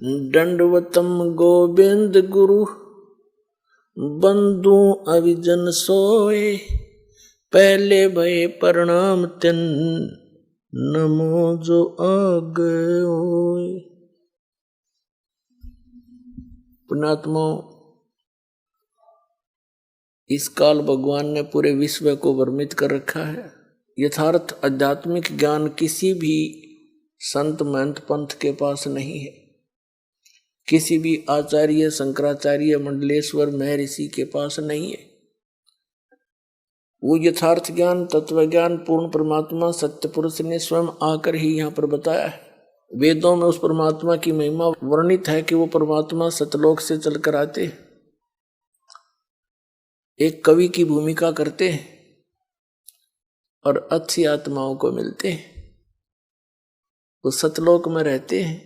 दंडवतम गोविंद गुरु बंधु अभिजन सोए, पहले भय प्रणाम तिन नमो जो आगे होए। पुण्यात्मा, इस काल भगवान ने पूरे विश्व को भ्रमित कर रखा है। यथार्थ आध्यात्मिक ज्ञान किसी भी संत महंत पंथ के पास नहीं है, किसी भी आचार्य शंकराचार्य मंडलेश्वर महर्षि के पास नहीं है। वो यथार्थ ज्ञान तत्व ज्ञान पूर्ण परमात्मा सत्य पुरुष ने स्वयं आकर ही यहाँ पर बताया है। वेदों में उस परमात्मा की महिमा वर्णित है कि वो परमात्मा सतलोक से चलकर आते, एक कवि की भूमिका करते हैं और अच्छी आत्माओं को मिलते हैं। वो सतलोक में रहते हैं,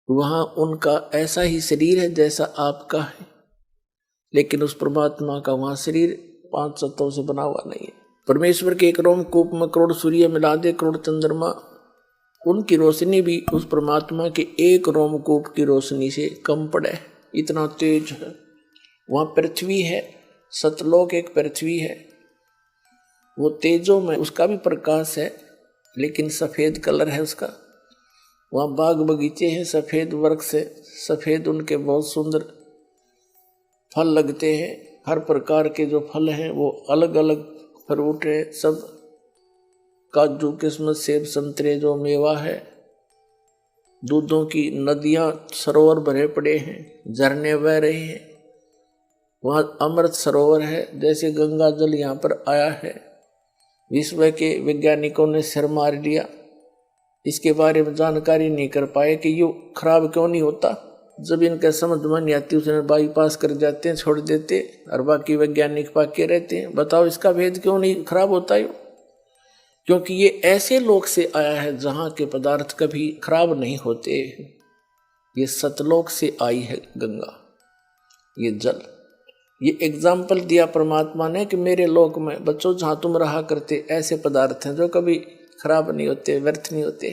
वहां उनका ऐसा ही शरीर है जैसा आपका है, लेकिन उस परमात्मा का वहां शरीर 5 तत्वों से बना हुआ नहीं है। परमेश्वर के एक रोमकूप में करोड़ सूर्य मिला दे, करोड़ चंद्रमा, उनकी रोशनी भी उस परमात्मा के एक रोमकूप की रोशनी से कम पड़े, इतना तेज है। वहां पृथ्वी है, सतलोक एक पृथ्वी है, वो तेजों में उसका भी प्रकाश है, लेकिन सफेद कलर है उसका। वहाँ बाग बगीचे हैं, सफेद वृक्ष से, सफेद उनके बहुत सुंदर फल लगते हैं। हर प्रकार के जो फल हैं वो अलग अलग फ्रूट है, सब काजू किस्मत सेब संतरे जो मेवा है। दूधों की नदियाँ सरोवर भरे पड़े हैं, झरने बह रहे हैं। वहाँ अमृत सरोवर है, जैसे गंगा जल यहाँ पर आया है। विश्व के वैज्ञानिकों ने सिर मार लिया, इसके बारे में जानकारी नहीं कर पाए कि ये खराब क्यों नहीं होता। जब इनका समझ में नहीं आती उसने बाईपास कर जाते हैं, छोड़ देते, और बाकी वैज्ञानिक पाके रहते हैं। बताओ इसका भेद क्यों नहीं खराब होता है? क्योंकि ये ऐसे लोक से आया है जहाँ के पदार्थ कभी खराब नहीं होते। ये सतलोक से आई है गंगा, ये जल। ये एग्जाम्पल दिया परमात्मा ने कि मेरे लोक में बच्चों जहाँ तुम रहा करते ऐसे पदार्थ हैं जो कभी खराब नहीं होते, व्यर्थ नहीं होते।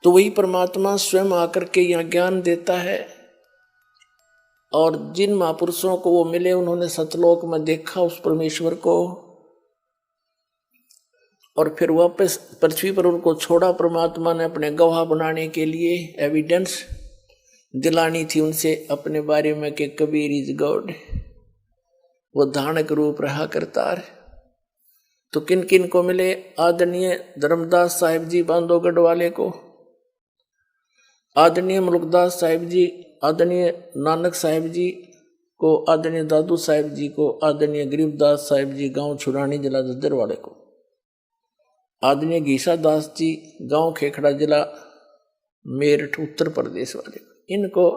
तो वही परमात्मा स्वयं आकर के यहाँ ज्ञान देता है। और जिन महापुरुषों को वो मिले, उन्होंने सतलोक में देखा उस परमेश्वर को, और फिर वापस पृथ्वी पर उनको छोड़ा। परमात्मा ने अपने गवाह बनाने के लिए एविडेंस दिलानी थी उनसे अपने बारे में कि कबीर इज गॉड, वो धानक रूप रहा करतार। तो किन किन को मिले? आदरणीय धर्मदास साहिब जी बांधोगढ़ वाले को, आदरणीय मुल्कदास साहिब जी, आदरणीय नानक साहिब जी को, आदरणीय दादू साहिब जी को, आदरणीय गरीबदास साहिब जी गांव छुरानी जिला जज्जर वाले को, आदरणीय घीसा दास जी गांव खेखड़ा जिला मेरठ उत्तर प्रदेश वाले को। इनको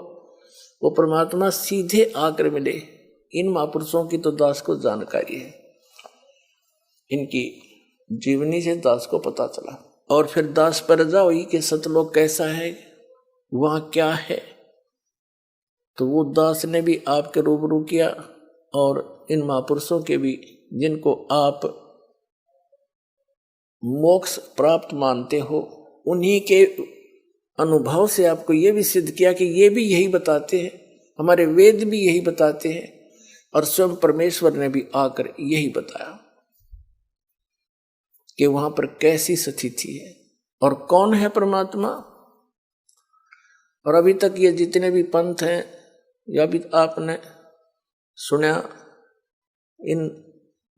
वो परमात्मा सीधे आकर मिले। इन महापुरुषों की तो दास को जानकारी है, इनकी जीवनी से दास को पता चला। और फिर दास परजा हुई कि सतलोक कैसा है, वहाँ क्या है। तो वो दास ने भी आपके रूबरू किया, और इन महापुरुषों के भी, जिनको आप मोक्ष प्राप्त मानते हो, उन्हीं के अनुभव से आपको ये भी सिद्ध किया कि ये भी यही बताते हैं, हमारे वेद भी यही बताते हैं, और स्वयं परमेश्वर ने भी आकर यही बताया कि वहां पर कैसी स्थिति है और कौन है परमात्मा। और अभी तक ये जितने भी पंथ हैं, या भी आपने सुना इन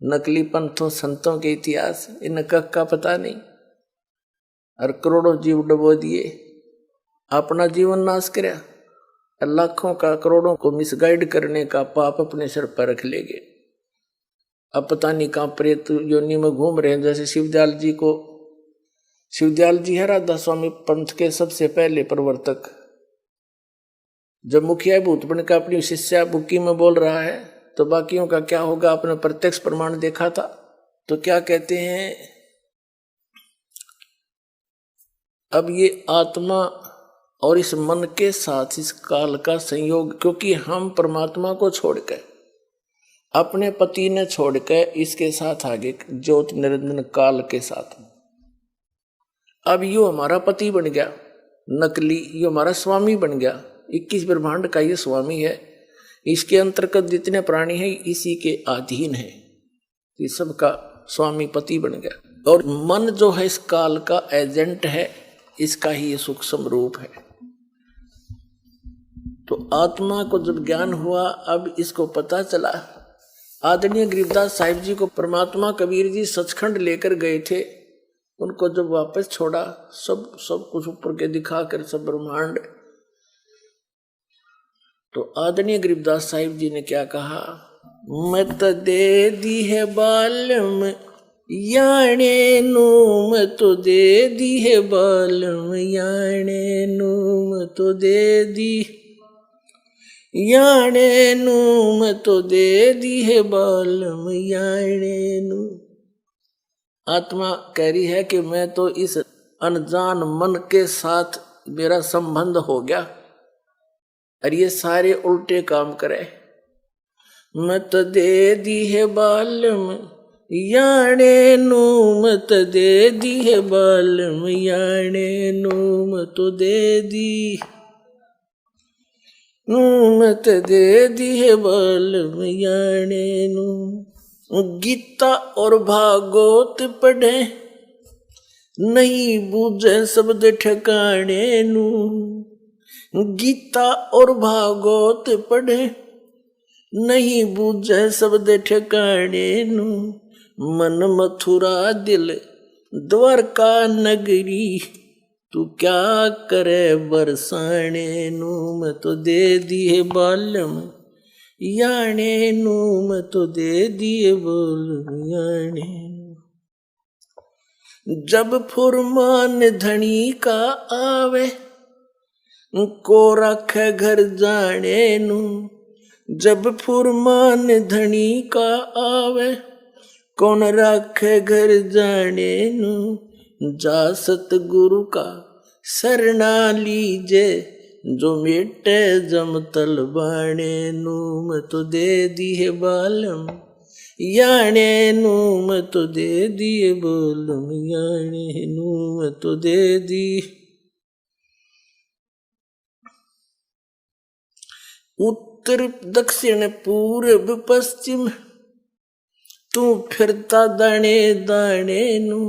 नकली पंथों संतों के इतिहास, इन का पता नहीं, और करोड़ों जीव डुबो दिए, अपना जीवन नाश कराया, लाखों का करोड़ों को मिसगाइड करने का पाप अपने सिर पर रख लेंगे। अब पता नहीं कहाँ प्रेत योनि में घूम रहे हैं। जैसे शिवदयाल जी को, शिवदयाल जी है राधा स्वामी पंथ के सबसे पहले प्रवर्तक। जब मुखिया भूत बन का अपनी शिष्या बुक्की में बोल रहा है, तो बाकियों का क्या होगा? आपने प्रत्यक्ष प्रमाण देखा था। तो क्या कहते हैं, अब ये आत्मा और इस मन के साथ इस काल का संयोग, क्योंकि हम परमात्मा को छोड़कर, अपने पति ने छोड़कर इसके साथ आगे ज्योत निरंजन काल के साथ, अब यू हमारा पति बन गया। नकली, ये हमारा स्वामी बन गया। 21 ब्रह्मांड का ये स्वामी है, इसके अंतर्गत जितने प्राणी हैं इसी के अधीन है, ये सबका स्वामी पति बन गया। और मन जो है इस काल का एजेंट है, इसका ही ये सूक्ष्म रूप है। तो आत्मा को जब ज्ञान हुआ, अब इसको पता चला। आदरणीय गरीबदास साहिब जी को परमात्मा कबीर जी सचखंड लेकर गए थे, उनको जब वापस छोड़ा, सब कुछ ऊपर के दिखाकर सब ब्रह्मांड, तो आदरणीय गरीबदास साहिब जी ने क्या कहा, मत दे दी है बालम याने नू, मत दे दी है बालम याने नू, मत दे दी याने नू, मत दे दी है बालम याने नू। आत्मा कह रही है कि मैं तो इस अनजान मन के साथ मेरा संबंध हो गया और ये सारे उल्टे काम करे। मत दे दी है बालम याने नू, मत दे दी है बालम याने नू, मत दे दी नू, मत दे दी है बालम याने नू। गीता और भागवत पढ़े नहीं बूझे शब्द ठिकाने नू, गीता और भागवत पढ़े नहीं बूझे शब्द ठिकाने नू, मन मथुरा दिल द्वारका नगरी, तू क्या करे बरसाने नू, मैं तो दे दिए बालम याने नू, मैं तो दे दिए बालम याने। जब फुरमान धनी का आवे को रखे घर जाने नू, जब फुरमान धनी का आवे कौन रखे घर जाने नू, जा सतगुरु का शरणा लीजे जो मिटे जमतल बाणे नू, मैं तो दे दिए बालम याने नू, मैं तो दे दिए बालम याने नू, मैं तो दे दी। उत्तर दक्षिण पूर्व पश्चिम तू फिरता दाने दाने नू,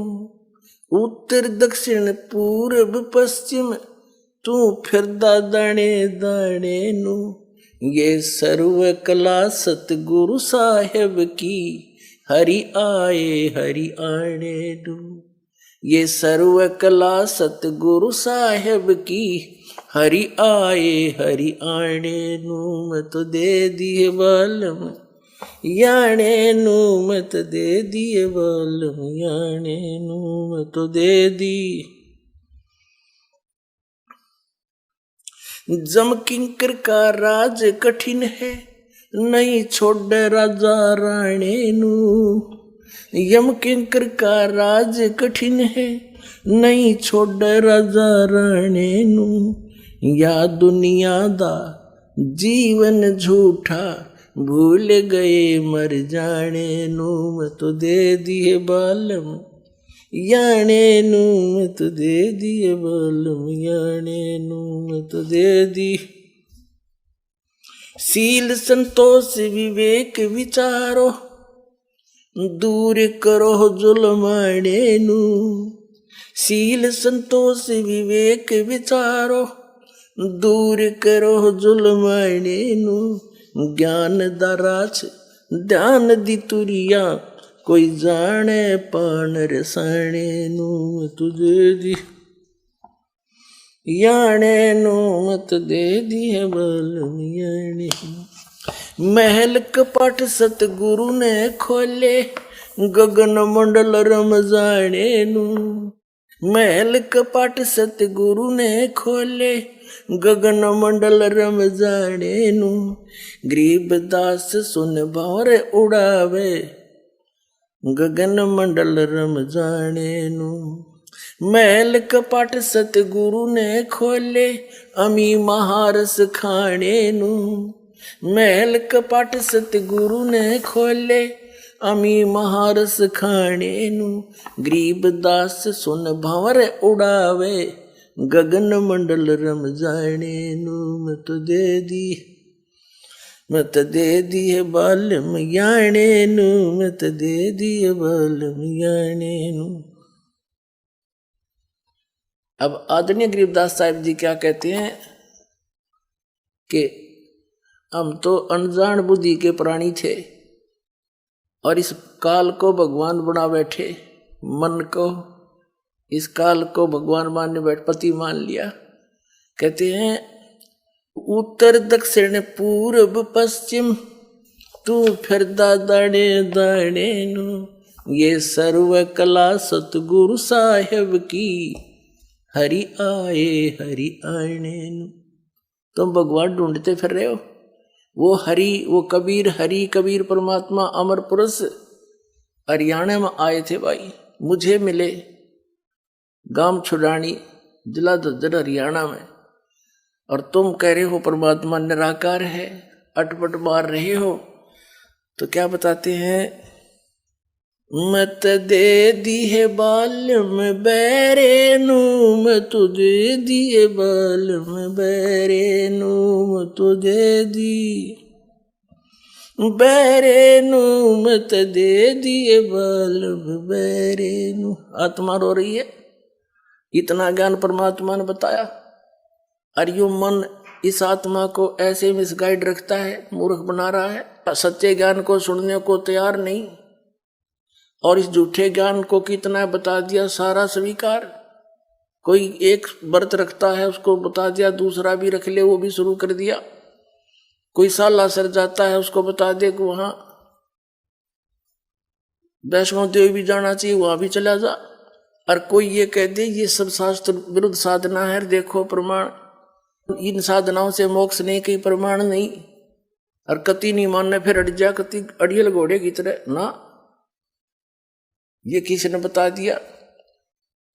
उत्तर दक्षिण पूर्व पश्चिम तू फिरता दाने दाने नू, ये सर्व कला सतगुरु साहेब की हरि आए हरि आने नू, ये सर्व कला सतगुरु साहेब की हरि आए हरि आने नू, मैं तो दे दिए बालम याने नू, मैं तो दे दिए बालम याने नू, मैं तो दे दी। जम किंकर का राज कठिन है नहीं छोड़ राजा राणे नू, यम किंकर का राज कठिन है नहीं छोड़ राजा राणे नू, या दुनिया दा जीवन झूठा भूल गए मर जाने नू, मैं तो दे दिए बालम याने नू, मैं तो दे दिए बालम याने नू, मैं तो दे दी। शील संतोष विवेक विचारो दूर करो जुल्माने नू, शील संतोष विवेक विचारो दूर करो जुल्माने नू, ज्ञान दराच ध्यान दी तुरिया कोई जाने पान रसाने नू, तुझे दी याने नू, मत दे दी है बालम याने। महल कपट सतगुरु ने खोले गगन मंडल रम जाने नू, महल कपट सतगुरु ने खोले गगन मंडल रम जाने नू, गरीबदास सुन भौर उड़ावे गगन मंडल रम जाने नू, महल कपट सतगुरु ने खोले अमी महारस खाने नू, महल कपट सतगुरु ने खोले अमी महारस खाने नू, गरीबदास सुन भंवर उड़ावे गगन मंडल रम जाने नू मत दे दी है बालम याने नू मत दे दी है बालम याने नू। अब आदरणीय गरीबदास साहिब जी क्या कहते हैं कि हम तो अनजान बुद्धि के प्राणी थे और इस काल को भगवान बना बैठे, मन को इस काल को भगवान मानने बैठ पति मान लिया। कहते हैं उत्तर दक्षिण पूर्व पश्चिम तू फिरदा दाणे दाणे नू, ये सर्व कला सतगुरु साहेब की हरि आने नू। तुम भगवान ढूंढते फिर रहे हो, वो हरि वो कबीर, हरि कबीर परमात्मा अमर पुरुष हरियाणा में आए थे भाई, मुझे मिले गांव छुड़ानी जिला दद्दर हरियाणा में, और तुम कह रहे हो परमात्मा निराकार है, अटपट मार रहे हो। तो क्या बताते हैं, मत दे दी है बालम बैरे नू मत दे दिए बालम बैरे नू मत दे दी बैरे नू मत दे दिए बालम बैरे नू। आत्मा रो रही है, इतना ज्ञान परमात्मा ने बताया, और यो मन इस आत्मा को ऐसे मिसगाइड रखता है, मूर्ख बना रहा है, सच्चे ज्ञान को सुनने को तैयार नहीं, और इस झूठे ज्ञान को कितना बता दिया सारा स्वीकार। कोई एक व्रत रखता है उसको बता दिया, दूसरा भी रख ले वो भी शुरू कर दिया। कोई साला सर जाता है उसको बता दे कि वहां वैष्णो देवी भी जाना चाहिए, वहां भी चला जा। और कोई ये कह दे ये सब शास्त्र विरुद्ध साधना है, देखो प्रमाण, इन साधनाओं से मोक्ष नहीं, कहीं प्रमाण नहीं, और कति नहीं मानने फिर अड़ जा, कति अड़ियल घोड़े की तरह ना, ये किसी ने बता दिया।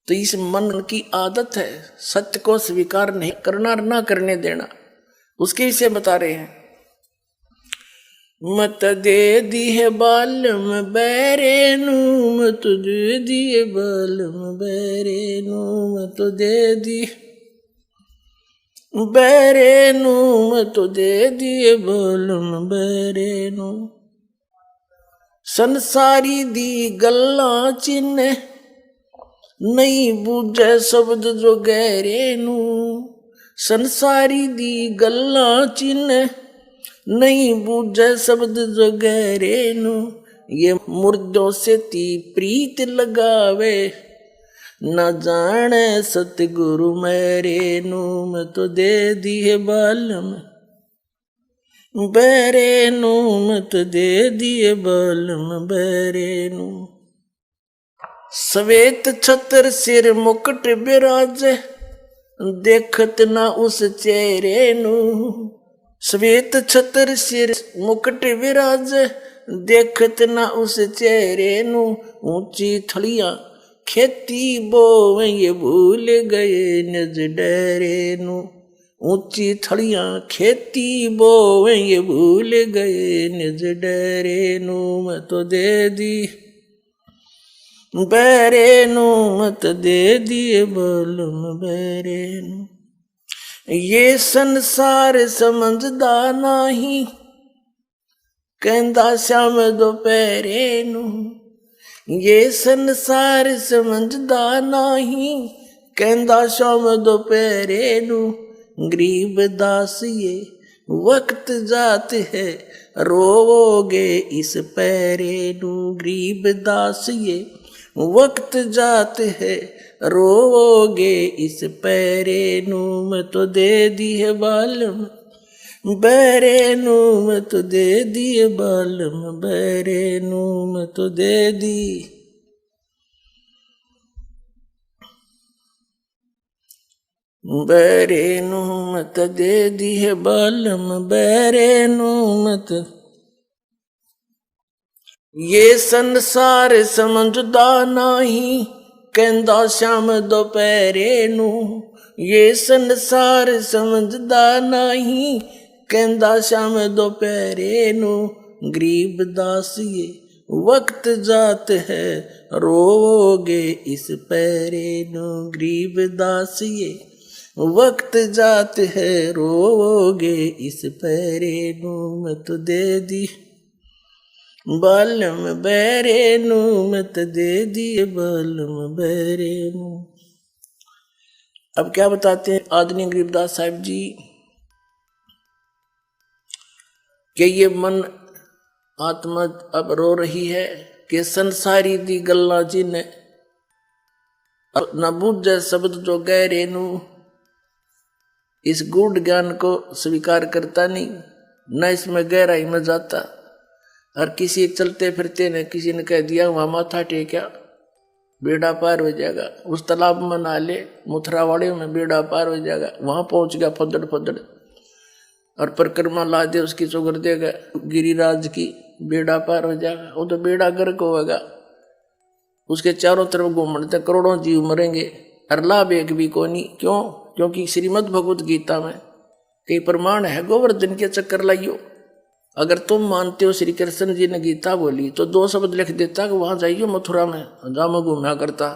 तो इस मन की आदत है सत्य को स्वीकार नहीं करना, ना करने देना, उसके विषय बता रहे हैं। मत दे दी है बालम बैरे नू मत दे दिए बालम बैरे नू मत दे दी बैरे नू मत दे दिए बालम बैरे नू। संसारी दी गल्ला चिन्ह नहीं बूझे शब्द जो गहरे नू, संसारी दी गल्ला चिन्ह नहीं बूझे शब्द जो गहरे नू, ये मुर्दों से ती प्रीत लगावे न जाने सतगुरु मेरे नू मैं तो दे दिए बालम बैरे नू मत दे दिए बालम बैरे नू। श्वेत छतर सिर मुकुट बिराज देखत ना उस चेहरे नू, श्वेत छतर सिर मुकुट विराज देखत ना उस चेहरे नू, ऊंची थड़िया खेती बोवे ये भूल गए निज डेरे नू, ऊंची थड़िया खेती बोवे ये भूल गए निज डेरे नू मैं तो दे दी बैरे नू मत दे दिए बालम बैरे नू। ये संसार समझदा नाही कहंदा श्याम दोपहरे नू, ये संसार समझदा नाही कहंदा श्याम दोपहरे नू, गरीब दास ये वक्त जात है रोवोगे इस पैरे नू, गरीब दास ये वक्त जात है रोवोगे इस पैरे नू मैं तो दे दी है बालम बैरे नू मैं तो दे दिए बालम बैरे नू मैं तो दे दी बैरे नू मत दे दी है बालम बैरे नू मत। ये संसार समझदा नाही कहंदा श्याम दोपहरे नू, ये संसार समझदा नाही कहंदा श्याम दोपहरे नू, गरीब दास ये वक्त जात है रोवोगे इस पैरे नू, गरीब दास ये वक्त जात है रोगे इस पैरे नू मत दे दी बालम बैरे नू मत दे दिए बालम बैरे नू। अब क्या बताते हैं आदरणीय गरीबदास साहिब जी कि ये मन आत्मा अब रो रही है कि संसारी दी गल्ला जिन्हें न बूझे शब्द जो गहरे नू, इस गूढ़ ज्ञान को स्वीकार करता नहीं, न इसमें गहराई में जाता। और किसी चलते फिरते ने किसी ने कह दिया वहां माथा टेका बेड़ा पार हो जाएगा, उस तालाब में नहा ले मुथरावाड़े में बेड़ा पार हो जाएगा, वहां पहुंच गया फदड़ फदड़ और परिक्रमा ला दे उसकी चौगर देगा गिरिराज की, बेड़ा पार हो जाएगा। वो तो बेड़ा गर्क होगा, उसके चारों तरफ घूमते करोड़ों जीव मरेंगे और लाभ एक भी को नहीं। क्यों? क्योंकि श्रीमद् भगवत गीता में कई प्रमाण है, गोवर्धन के चक्कर लाइयो। अगर तुम मानते हो श्री कृष्ण जी ने गीता बोली तो 2 शब्द लिख देता कि वहां जाइयो मथुरा में, जहाँ मैं घूमा करता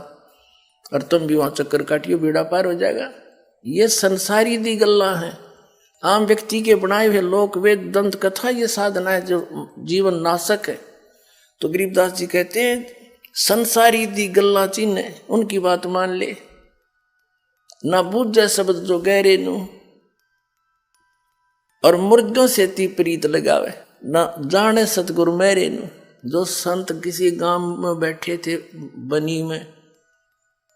और तुम भी वहां चक्कर काटियो बेड़ा पार हो जाएगा। ये संसारी दी गल्ला है, आम व्यक्ति के बनाए हुए लोक वेद दंत कथा ये साधना है जो जीवन नाशक है। तो गरीबदास जी कहते हैं संसारी दी गल्ला चिन्ह उनकी बात मान ले, ना बूझे शब्द जो गहरे नू, और मुर्दों से ती प्रीत लगावे, ना जाने सतगुरु मेरे नू। जो संत किसी गांव में बैठे थे बनी में,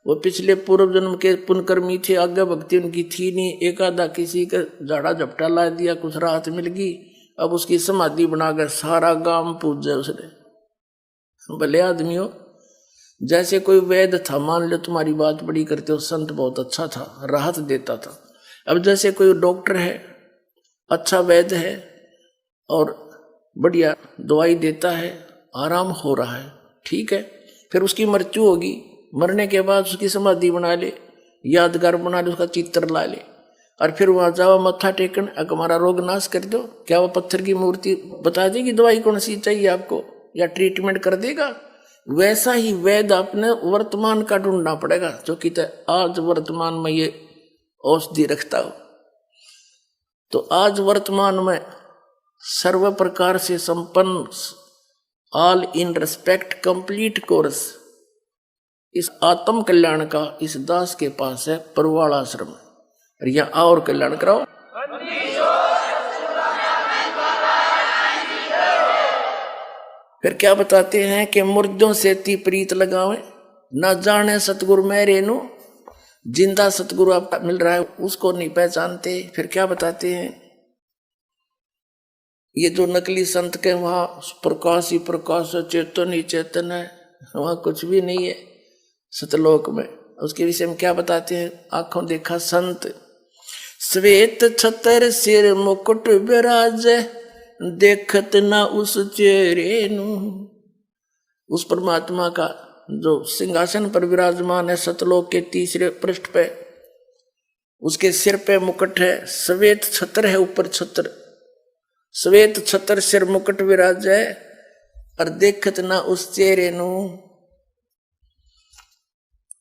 वो पिछले पूर्व जन्म के पुण्यकर्मी थे, आगे भक्ति उनकी थी नहीं, एक आधा किसी का झाड़ा झपटा ला दिया, कुछ राहत मिल गई, अब उसकी समाधि बनाकर सारा गांव पूजे उसने। भले आदमी हो, जैसे कोई वैद्य था, मान लो तुम्हारी बात बड़ी करते हो, संत बहुत अच्छा था, राहत देता था। अब जैसे कोई डॉक्टर है, अच्छा वैद्य है और बढ़िया दवाई देता है, आराम हो रहा है, ठीक है, फिर उसकी मृत्यु होगी, मरने के बाद उसकी समाधि बना ले, यादगार बना ले, उसका चित्र ला ले और फिर वहां जाओ मत्था टेकन, हमारा रोग नाश कर दो। क्या वो पत्थर की मूर्ति बता देगी दवाई कौन सी चाहिए आपको या ट्रीटमेंट कर देगा? वैसा ही वैद्य अपने वर्तमान का ढूंढना पड़ेगा, जो कि आज वर्तमान में ये औषधि रखता हो। तो आज वर्तमान में सर्व प्रकार से संपन्न all in respect complete course इस आत्म कल्याण का इस दास के पास है परवाल आश्रम, और यहाँ और कल्याण कराओ। फिर क्या बताते हैं कि मुर्दों से ती प्रीत लगावे, ना जाने सतगुरु मेरे नू। जिंदा सतगुरु आपका मिल रहा है उसको नहीं पहचानते। फिर क्या बताते हैं, ये जो नकली संत के वहां प्रकाश ही प्रकाश है, चेतन ही चेतन है, वहां कुछ भी नहीं है सतलोक में। उसके विषय में क्या बताते हैं, आंखों देखा संत श्वेत छतर सिर मुकुट विराज, देखत ना उस चेहरे नू। उस परमात्मा का जो सिंहासन पर विराजमान है सतलोक के तीसरे पृष्ठ पे, उसके सिर पे मुकुट है, श्वेत छत्र है, ऊपर छत्र, श्वेत छत्र सिर मुकुट विराज है, और देखत ना उस चेहरे नू।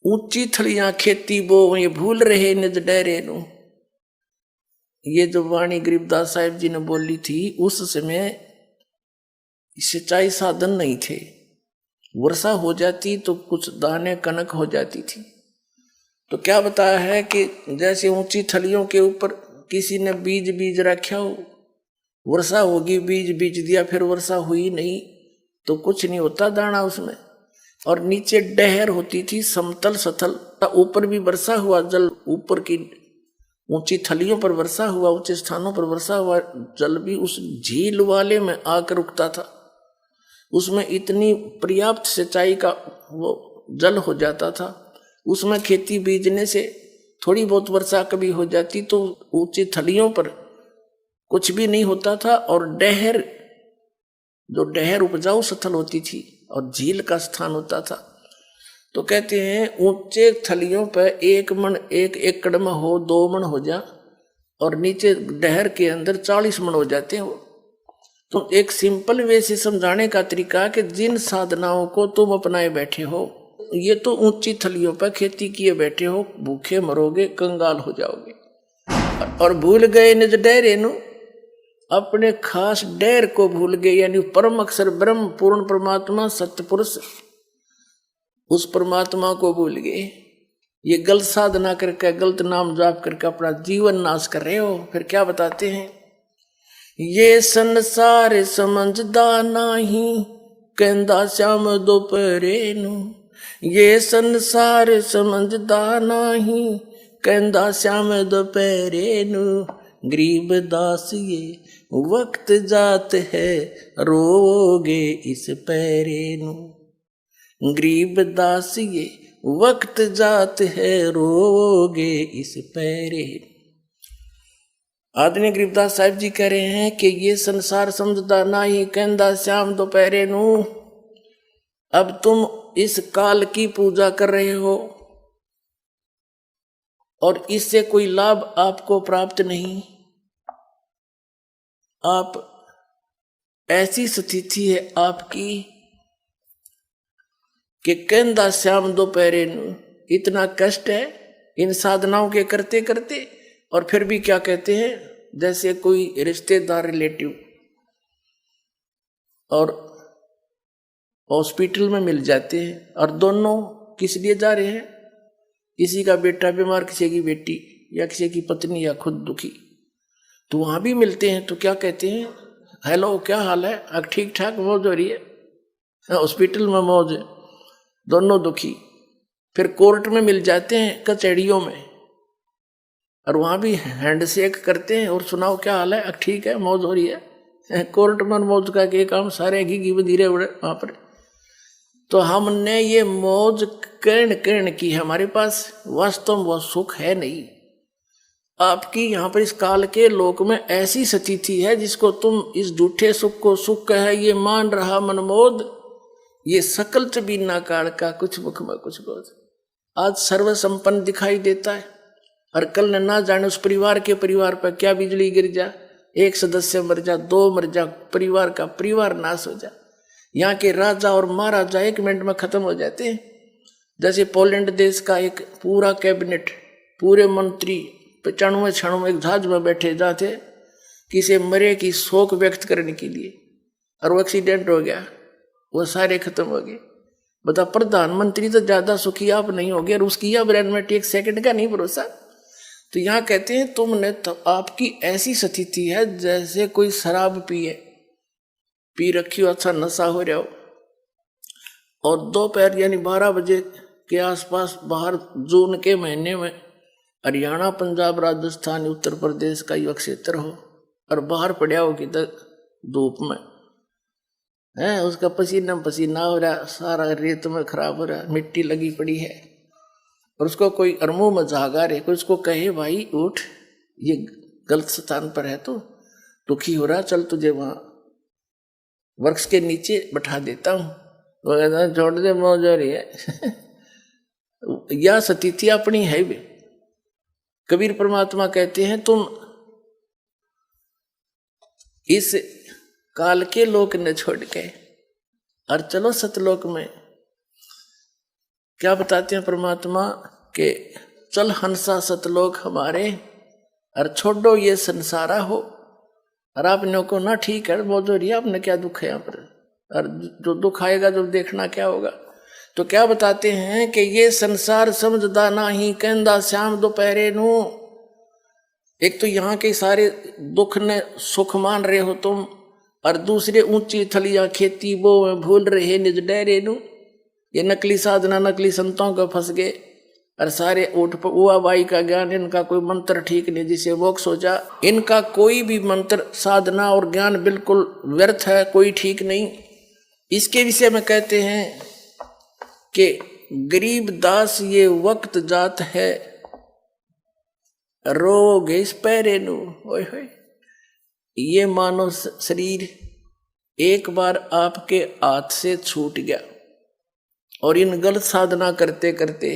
ऊंची थड़ियां खेती बो ये भूल रहे निज डेरे नू। ये जो वाणी गरीबदास साहिब जी ने बोली थी, उस समय सिंचाई साधन नहीं थे, वर्षा हो जाती तो कुछ दाने कनक हो जाती थी। तो क्या बताया है कि जैसे ऊंची थलियों के ऊपर किसी ने बीज रखा हो, वर्षा होगी, बीज दिया, फिर वर्षा हुई नहीं तो कुछ नहीं होता दाना उसमें। और नीचे डहर होती थी समतल सथल, ऊपर भी वर्षा हुआ जल, ऊपर की ऊंची थलियों पर वर्षा हुआ, ऊंचे स्थानों पर वर्षा हुआ, जल भी उस झील वाले में आकर रुकता था, उसमें इतनी पर्याप्त सिंचाई का वो जल हो जाता था। उसमें खेती बीजने से थोड़ी बहुत वर्षा कभी हो जाती तो ऊंची थलियों पर कुछ भी नहीं होता था, और डहर जो डहर उपजाऊ स्थल होती थी और झील का स्थान होता था। तो कहते हैं ऊंचे थलियों पर 1 मन 1 एकड़ में हो, 2 मन हो जा, और नीचे डहर के अंदर 40 मन हो जाते हैं वो। तो एक सिंपल वे से समझाने का तरीका कि जिन साधनाओं को तुम अपनाए बैठे हो ये तो ऊंची थलियों पर खेती किए बैठे हो, भूखे मरोगे, कंगाल हो जाओगे। और भूल गए निज डेरे नु, अपने खास डेर को भूल गए, यानी परम अक्षर ब्रह्म पूर्ण परमात्मा सत्य पुरुष, उस परमात्मा को भूल गए। ये गलत साधना करके, गलत नाम जाप करके अपना जीवन नाश कर रहे हो। फिर क्या बताते हैं, ये संसार समझदा नाही, कहंदा श्याम दोपहरे नु। ये संसार समझदा नाही, कहंदा श्याम दोपहरे नु। गरीब दास ये वक्त जात है, रोगे इस पैरे नु। गरीब दास ये वक्त जात है, रोगे इस पैरे। आदरणीय गरीबदास साहिब जी कह रहे हैं कि ये संसार समझदा नाही, कहंदा श्याम दोपहरे नु। अब तुम इस काल की पूजा कर रहे हो और इससे कोई लाभ आपको प्राप्त नहीं। आप ऐसी स्थिति है आपकी कि कहंदा श्याम दोपहरे नु, इतना कष्ट है इन साधनाओं के करते करते। और फिर भी क्या कहते हैं, जैसे कोई रिश्तेदार रिलेटिव और हॉस्पिटल में मिल जाते हैं और दोनों किस लिए जा रहे हैं, किसी का बेटा बीमार, किसी की बेटी या किसी की पत्नी या खुद दुखी, तो वहां भी मिलते हैं। तो क्या कहते हैं, हेलो क्या हाल है, अब ठीक ठाक, मौज हो रही है, हॉस्पिटल में मौज है, दोनों दुखी। फिर कोर्ट में मिल जाते हैं, कचहरियों में, और वहां भी हैंडशेक करते हैं और सुनाओ क्या हाल है, अब ठीक है, मौज हो रही है। कोर्ट में मौज का के काम सारे घी बधीरे उड़े वहां पर। तो हमने ये मौज कर्ण की है हमारे पास, वास्तव में वह सुख है नहीं। आपकी यहाँ पर इस काल के लोक में ऐसी स्थिति है जिसको तुम इस झूठे सुख को सुख है ये मान रहा मनमोद, ये सकल च बीना काल का कुछ मुख में कुछ बोझ। आज सर्व संपन्न दिखाई देता है और कल ना जाने उस परिवार पर क्या बिजली गिर जा, एक सदस्य मर जा, दो मर जा, परिवार नाश हो जा। यहाँ के राजा और महाराजा 1 मिनट में खत्म हो जाते हैं। जैसे पोलैंड देश का एक पूरा कैबिनेट, पूरे मंत्री 95 क्षणों में एक जहाज में बैठे जाते किसी मरे की शोक व्यक्त करने के लिए, और वो एक्सीडेंट हो गया, वो सारे खत्म हो गए। बता, प्रधानमंत्री तो ज्यादा सुखी आप नहीं हो गए और उसकी या ब्रेन में 1 सेकंड का नहीं भरोसा। तो यहाँ कहते हैं तुमने तो, आपकी ऐसी स्थिति है जैसे कोई शराब पी रखी हो, अच्छा नशा हो रहा हो, और दोपहर यानी 12 बजे के आसपास बाहर जून के महीने में हरियाणा, पंजाब, राजस्थान, उत्तर प्रदेश का युवा क्षेत्र हो और बाहर पड़ा हो किधर धूप में है, उसका पसीना हो रहा, सारा रेत में खराब हो रहा, मिट्टी लगी पड़ी है, और उसको कोई अरमू में जागा रहे, कोई उसको कहे भाई उठ, ये गलत स्थान पर है, तो दुखी हो रहा, चल तुझे वहां वृक्ष के नीचे बैठा देता हूं, वो कहता छोड़ दे, मौज हो रही है। यह स्थिति अपनी है भी। कबीर परमात्मा कहते हैं तुम इस काल के लोक ने छोड़ के और चलो सतलोक में। क्या बताते हैं परमात्मा के, चल हंसा सतलोक हमारे और छोड़ो ये संसारा हो। और आपने को ना ठीक है, मौज हो रही है, आपने क्या दुख है यहाँ पर, और जो दुख आएगा जो देखना क्या होगा। तो क्या बताते हैं कि ये संसार समझदा नाही, कहंदा श्याम दोपहरे नु। एक तो यहाँ के सारे दुख ने सुख मान रहे हो तुम, और दूसरे ऊंची थलियां खेती वो भूल रहे निज डेरे नु। ये नकली साधना, नकली संतों को फंस गए, और सारे ऊट उआ बाई का ज्ञान, इनका कोई मंत्र ठीक नहीं जिसे मोक्ष हो जा। इनका कोई भी मंत्र, साधना और ज्ञान बिल्कुल व्यर्थ है, कोई ठीक नहीं। इसके विषय में कहते हैं कि गरीब दास ये वक्त जात है, रोग इस पैरे नु। ये मानव शरीर एक बार आपके हाथ से छूट गया, और इन गलत साधना करते करते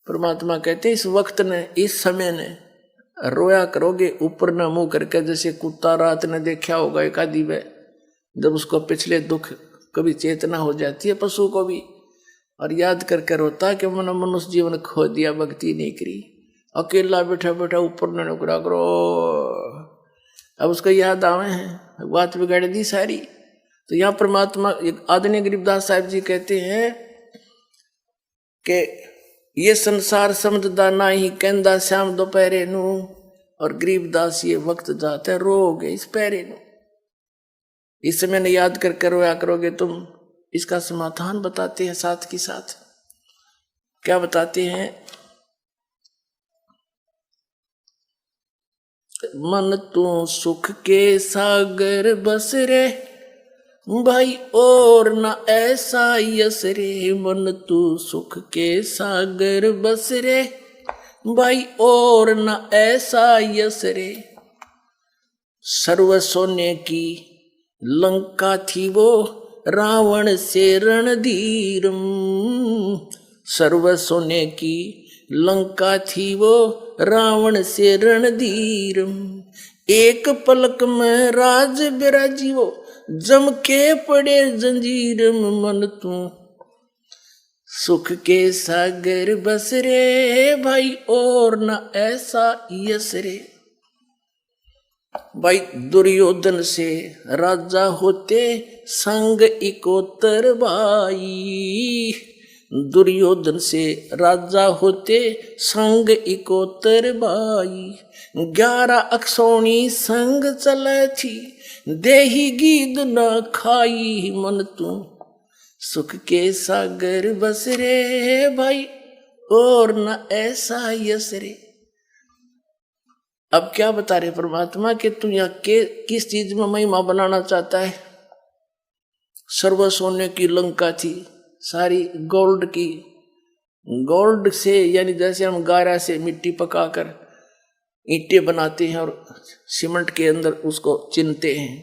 परमात्मा कहते इस वक्त ने, इस समय ने रोया करोगे ऊपर न मुंह करके। जैसे कुत्ता रात ने देखा होगा एक आदि में, जब उसको पिछले दुख कभी चेतना हो जाती है, पशु को भी और याद करके रोता कि मैंने मनुष्य जीवन खो दिया, भक्ति नहीं करी, अकेला बैठा बैठा ऊपर ने नुकरा करो। अब उसको याद आवे हैं, बात बिगाड़ दी सारी। तो यहाँ परमात्मा आदरणीय गरीबदास साहब जी कहते हैं कि ये संसार समझदा ना ही कहंदा श्याम दोपहरे नू, और गरीबदास ये वक्त जाते रोगे इस पैरे नू। इस समय ने याद करके रोया करोगे तुम। इसका समाधान बताते हैं साथ के साथ। क्या बताते हैं? मन तू सुख के सागर बस रे भाई और न ऐसा यस रे। मन तू सुख के सागर बस रे भाई और न ऐसा यस रे। सर्व सोने की लंका थी वो रावण से रणधीरम। सर्व सोने की लंका थी वो रावण से रणधीरम। एक पलक में राज बिराजी वो जम के पड़े जंजीरम। मन तू सुख के सागर बस रे भाई और न ऐसा यस रे। भाई दुर्योधन से राजा होते संग इकोतर भाई। दुर्योधन से राजा होते संग इकोतर भाई। 11 अक्षौणी संग चले थी देही गीद न खाई। मन तू सुख के सागर बस रे भाई और न ऐसा यस रे। अब क्या बता रहे परमात्मा कि तू यहाँ के किस चीज में महिमा बनाना चाहता है? सर्व सोने की लंका थी, सारी गोल्ड की, गोल्ड से यानी जैसे हम गारा से मिट्टी पकाकर ईंटें बनाते हैं और सीमेंट के अंदर उसको चिनते हैं।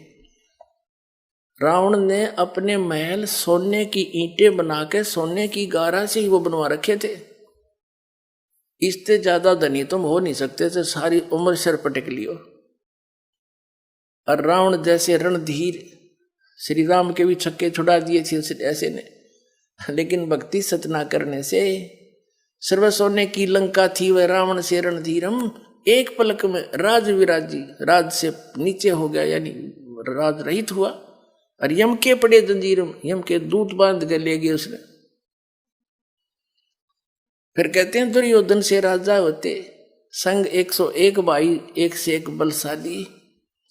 रावण ने अपने महल सोने की ईंटें बना के सोने की गारा से ही वो बनवा रखे थे। इससे ज्यादा धनी तुम हो नहीं सकते थे, सारी उम्र सिर पटक लियो। और रावण जैसे रणधीर श्री राम के भी छक्के छुड़ा दिए थे ऐसे ने, लेकिन भक्ति सत ना करने से सर्व सोने की लंका थी वह रावण से रणधीरम। एक पलक में राज विराजी, राज से नीचे हो गया यानी राज रहित हुआ। और यम के पड़े जंजीरम, यम के दूत बांध के ले गए उसने। फिर कहते हैं दुर्योधन से राजा होते संग 101 भाई, एक से एक बलशाली।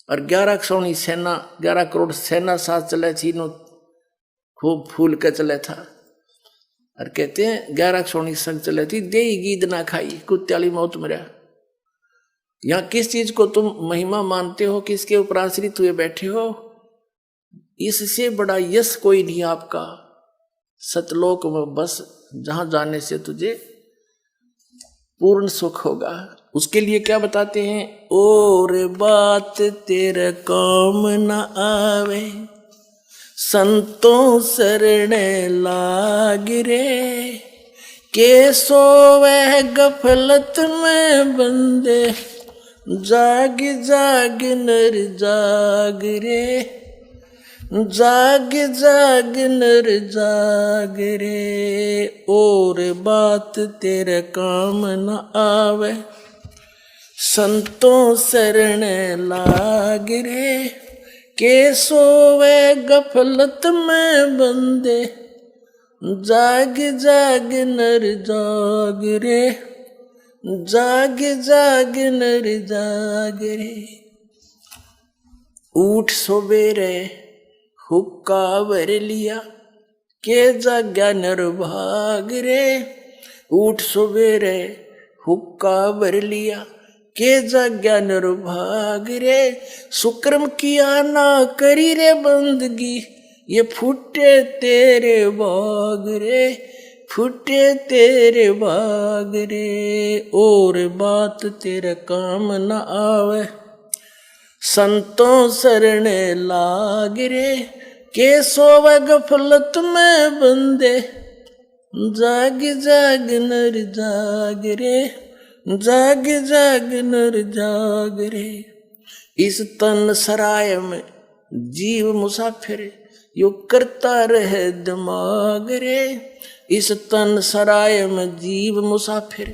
और 11 क्षौणी सेना, 11 करोड़ सेना साथ चले थी नो, खूब फूल के चले था। और कहते हैं 11 क्षौणी संग चले थी देही गीद ना खाई, कुत्याली मौत मरा। यहाँ किस चीज को तुम महिमा मानते हो, किसके ऊपर आश्रित हुए बैठे हो? इससे बड़ा यश कोई नहीं आपका सतलोक में, बस जहां जाने से तुझे पूर्ण सुख होगा। उसके लिए क्या बताते हैं? और बात तेरे काम न आवे संतों शरण लाग रे। के सोवे गफलत में बंदे जाग जाग नर जाग रे। जाग जाग नर जाग रे। और बात तेरे काम न आवे संतों शरण लाग रे। के सोवे गफलत में बंदे जाग जाग नर जाग रे। जाग जाग नर जाग रे। उठ सवेरे हुक्का भर लिया के जाग्या नर भाग रे। उठ सवेरे हुक्का भर लिया के जाग्या नर भाग रे। सुक्रम किया ना करी रे बंदगी ये फूटे तेरे बाग रे। फूटे तेरे बाग रे। और बात तेरे काम न आवे संतों शरण लाग रे। के सोवे गफलत में बंदे जाग जाग नर जाग रे। जाग जाग नर जाग रे। इस तन सराय में जीव मुसाफिर यो करता रहे दिमाग रे, इस तन सराय में जीव मुसाफिर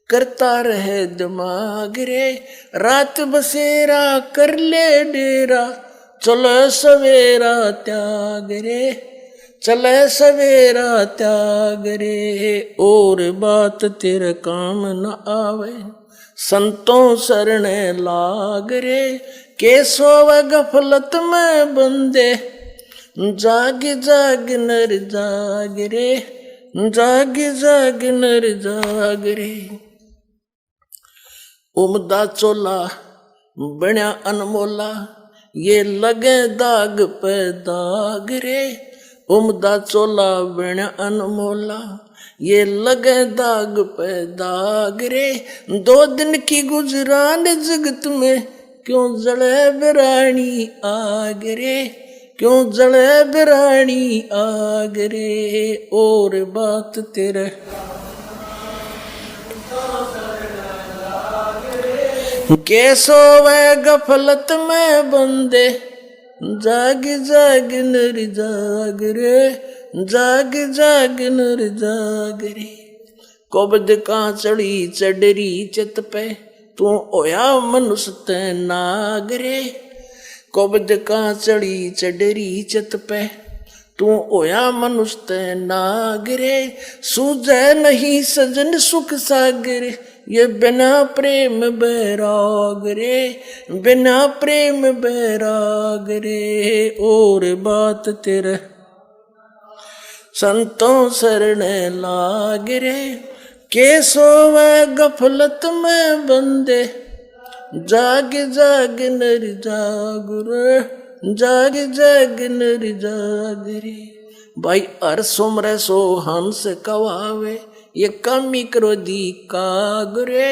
करता रहे दिमाग रे, रात बसेरा कर ले डेरा, चलो सवेरा त्याग रे, चले सवेरा त्याग रे, और बात तेरे काम न आवे, संतों शरणे लाग रे, के सोवे गफलत में बंदे, जाग जाग नर जाग रे, जाग जाग नर जाग रे। उमदा चोला बण्या अनमोला, ये लगे दाग पे दाग रे, उमदा चोला बण्या अनमोला, ये लगे दाग पे दाग रे, 2 दिन की गुजरान जगत में, क्यों जले बिरानी आग रे, क्यों जले बिरानी आग रे, और बात तेरे कैसो वह गफलत में बंदे, जाग जाग नर जाग रे, जाग जाग नर जाग रे। कोबद का चढ़ी चडरी चित पे, तू ओया मनुष्य ते नाग रे, कोबद का चढ़ी चडरी चित पे, तू ओया मनुष्य ते नाग रे, सूझे नहीं सजन सुख सागर, ये बिना प्रेम बैराग रे, बिना प्रेम बैराग रे, और बात तेरे संतों शरण लाग रे, के सोवे गफलत में बंदे, जाग जाग नर जाग रे, जाग जाग नर जाग रे। भाई हर सुमरे सो हंस कवावे, ये कमी क्रोधी कागरे,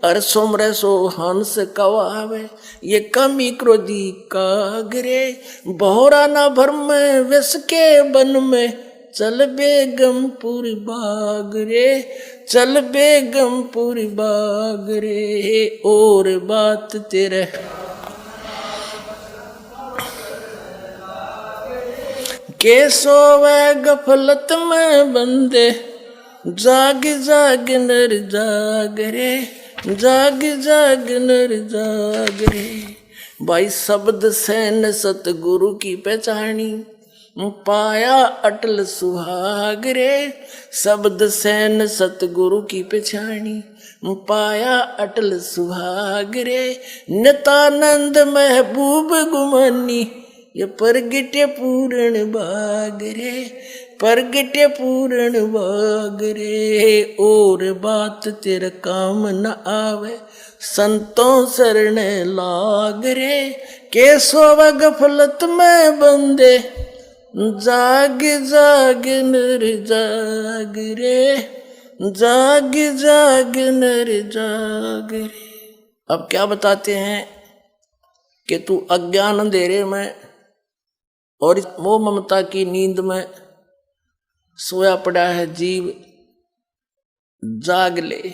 हर सुमरे सो हंस कवावे, ये कमी क्रोधी कागरे, बहुरा न भर में विष के बन में, चल बेगमपुर बाग रे, चल बेगमपुर बाग रे, और बात तेरे के सोवे गफलत में बंदे, जाग जाग नर जाग रे, जाग जाग नर जाग रे। भाई शब्द सैन सतगुरु की पहचानी, पाया अटल सुहाग रे, शब्द सैन सतगुरु की पहचानी, पाया अटल सुहाग रे, नितानंद महबूब गुमानी, ये परगटे पूर्ण बाग रे, परगटे पूर्ण बाग रे, और बात तेरे काम न आवे, संतों शरण लाग रे, के सोवे गफलत में बंदे, जाग जाग नर जाग रे, जाग जाग नर जाग रे। अब क्या बताते हैं कि तू अज्ञान अंधेरे में और मोह ममता की नींद में सोया पड़ा है जीव, जाग ले।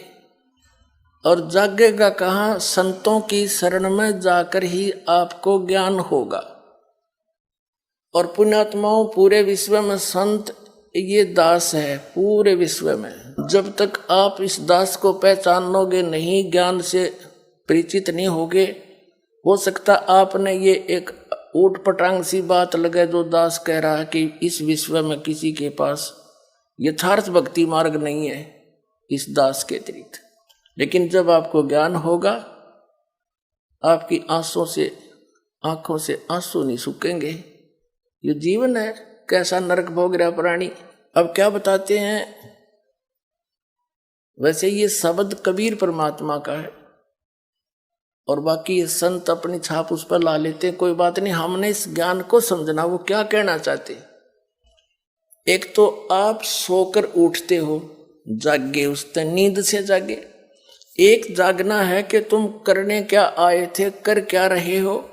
और जागेगा कहाँ? संतों की शरण में जाकर ही आपको ज्ञान होगा। और पुण्यात्माओं, पूरे विश्व में संत ये दास है, पूरे विश्व में। जब तक आप इस दास को पहचानोगे नहीं, ज्ञान से परिचित नहीं होगे, हो सकता आपने ये एक ऊट पटांग सी बात लगे जो दास कह रहा है कि इस विश्व में किसी के पास यथार्थ भक्ति मार्ग नहीं है इस दास के अतिरिक्त। लेकिन जब आपको ज्ञान होगा, आपकी आंखों से आंसू नहीं सूखेंगे। ये जीवन है, कैसा नरक भोग रहा प्राणी। अब क्या बताते हैं, वैसे ये शब्द कबीर परमात्मा का है और बाकी ये संत अपनी छाप उस पर ला लेते। कोई बात नहीं, हमने इस ज्ञान को समझना वो क्या कहना चाहते। एक तो आप सोकर उठते हो, जागे, उस नींद से जागे। एक जागना है कि तुम करने क्या आए थे, कर क्या रहे हो,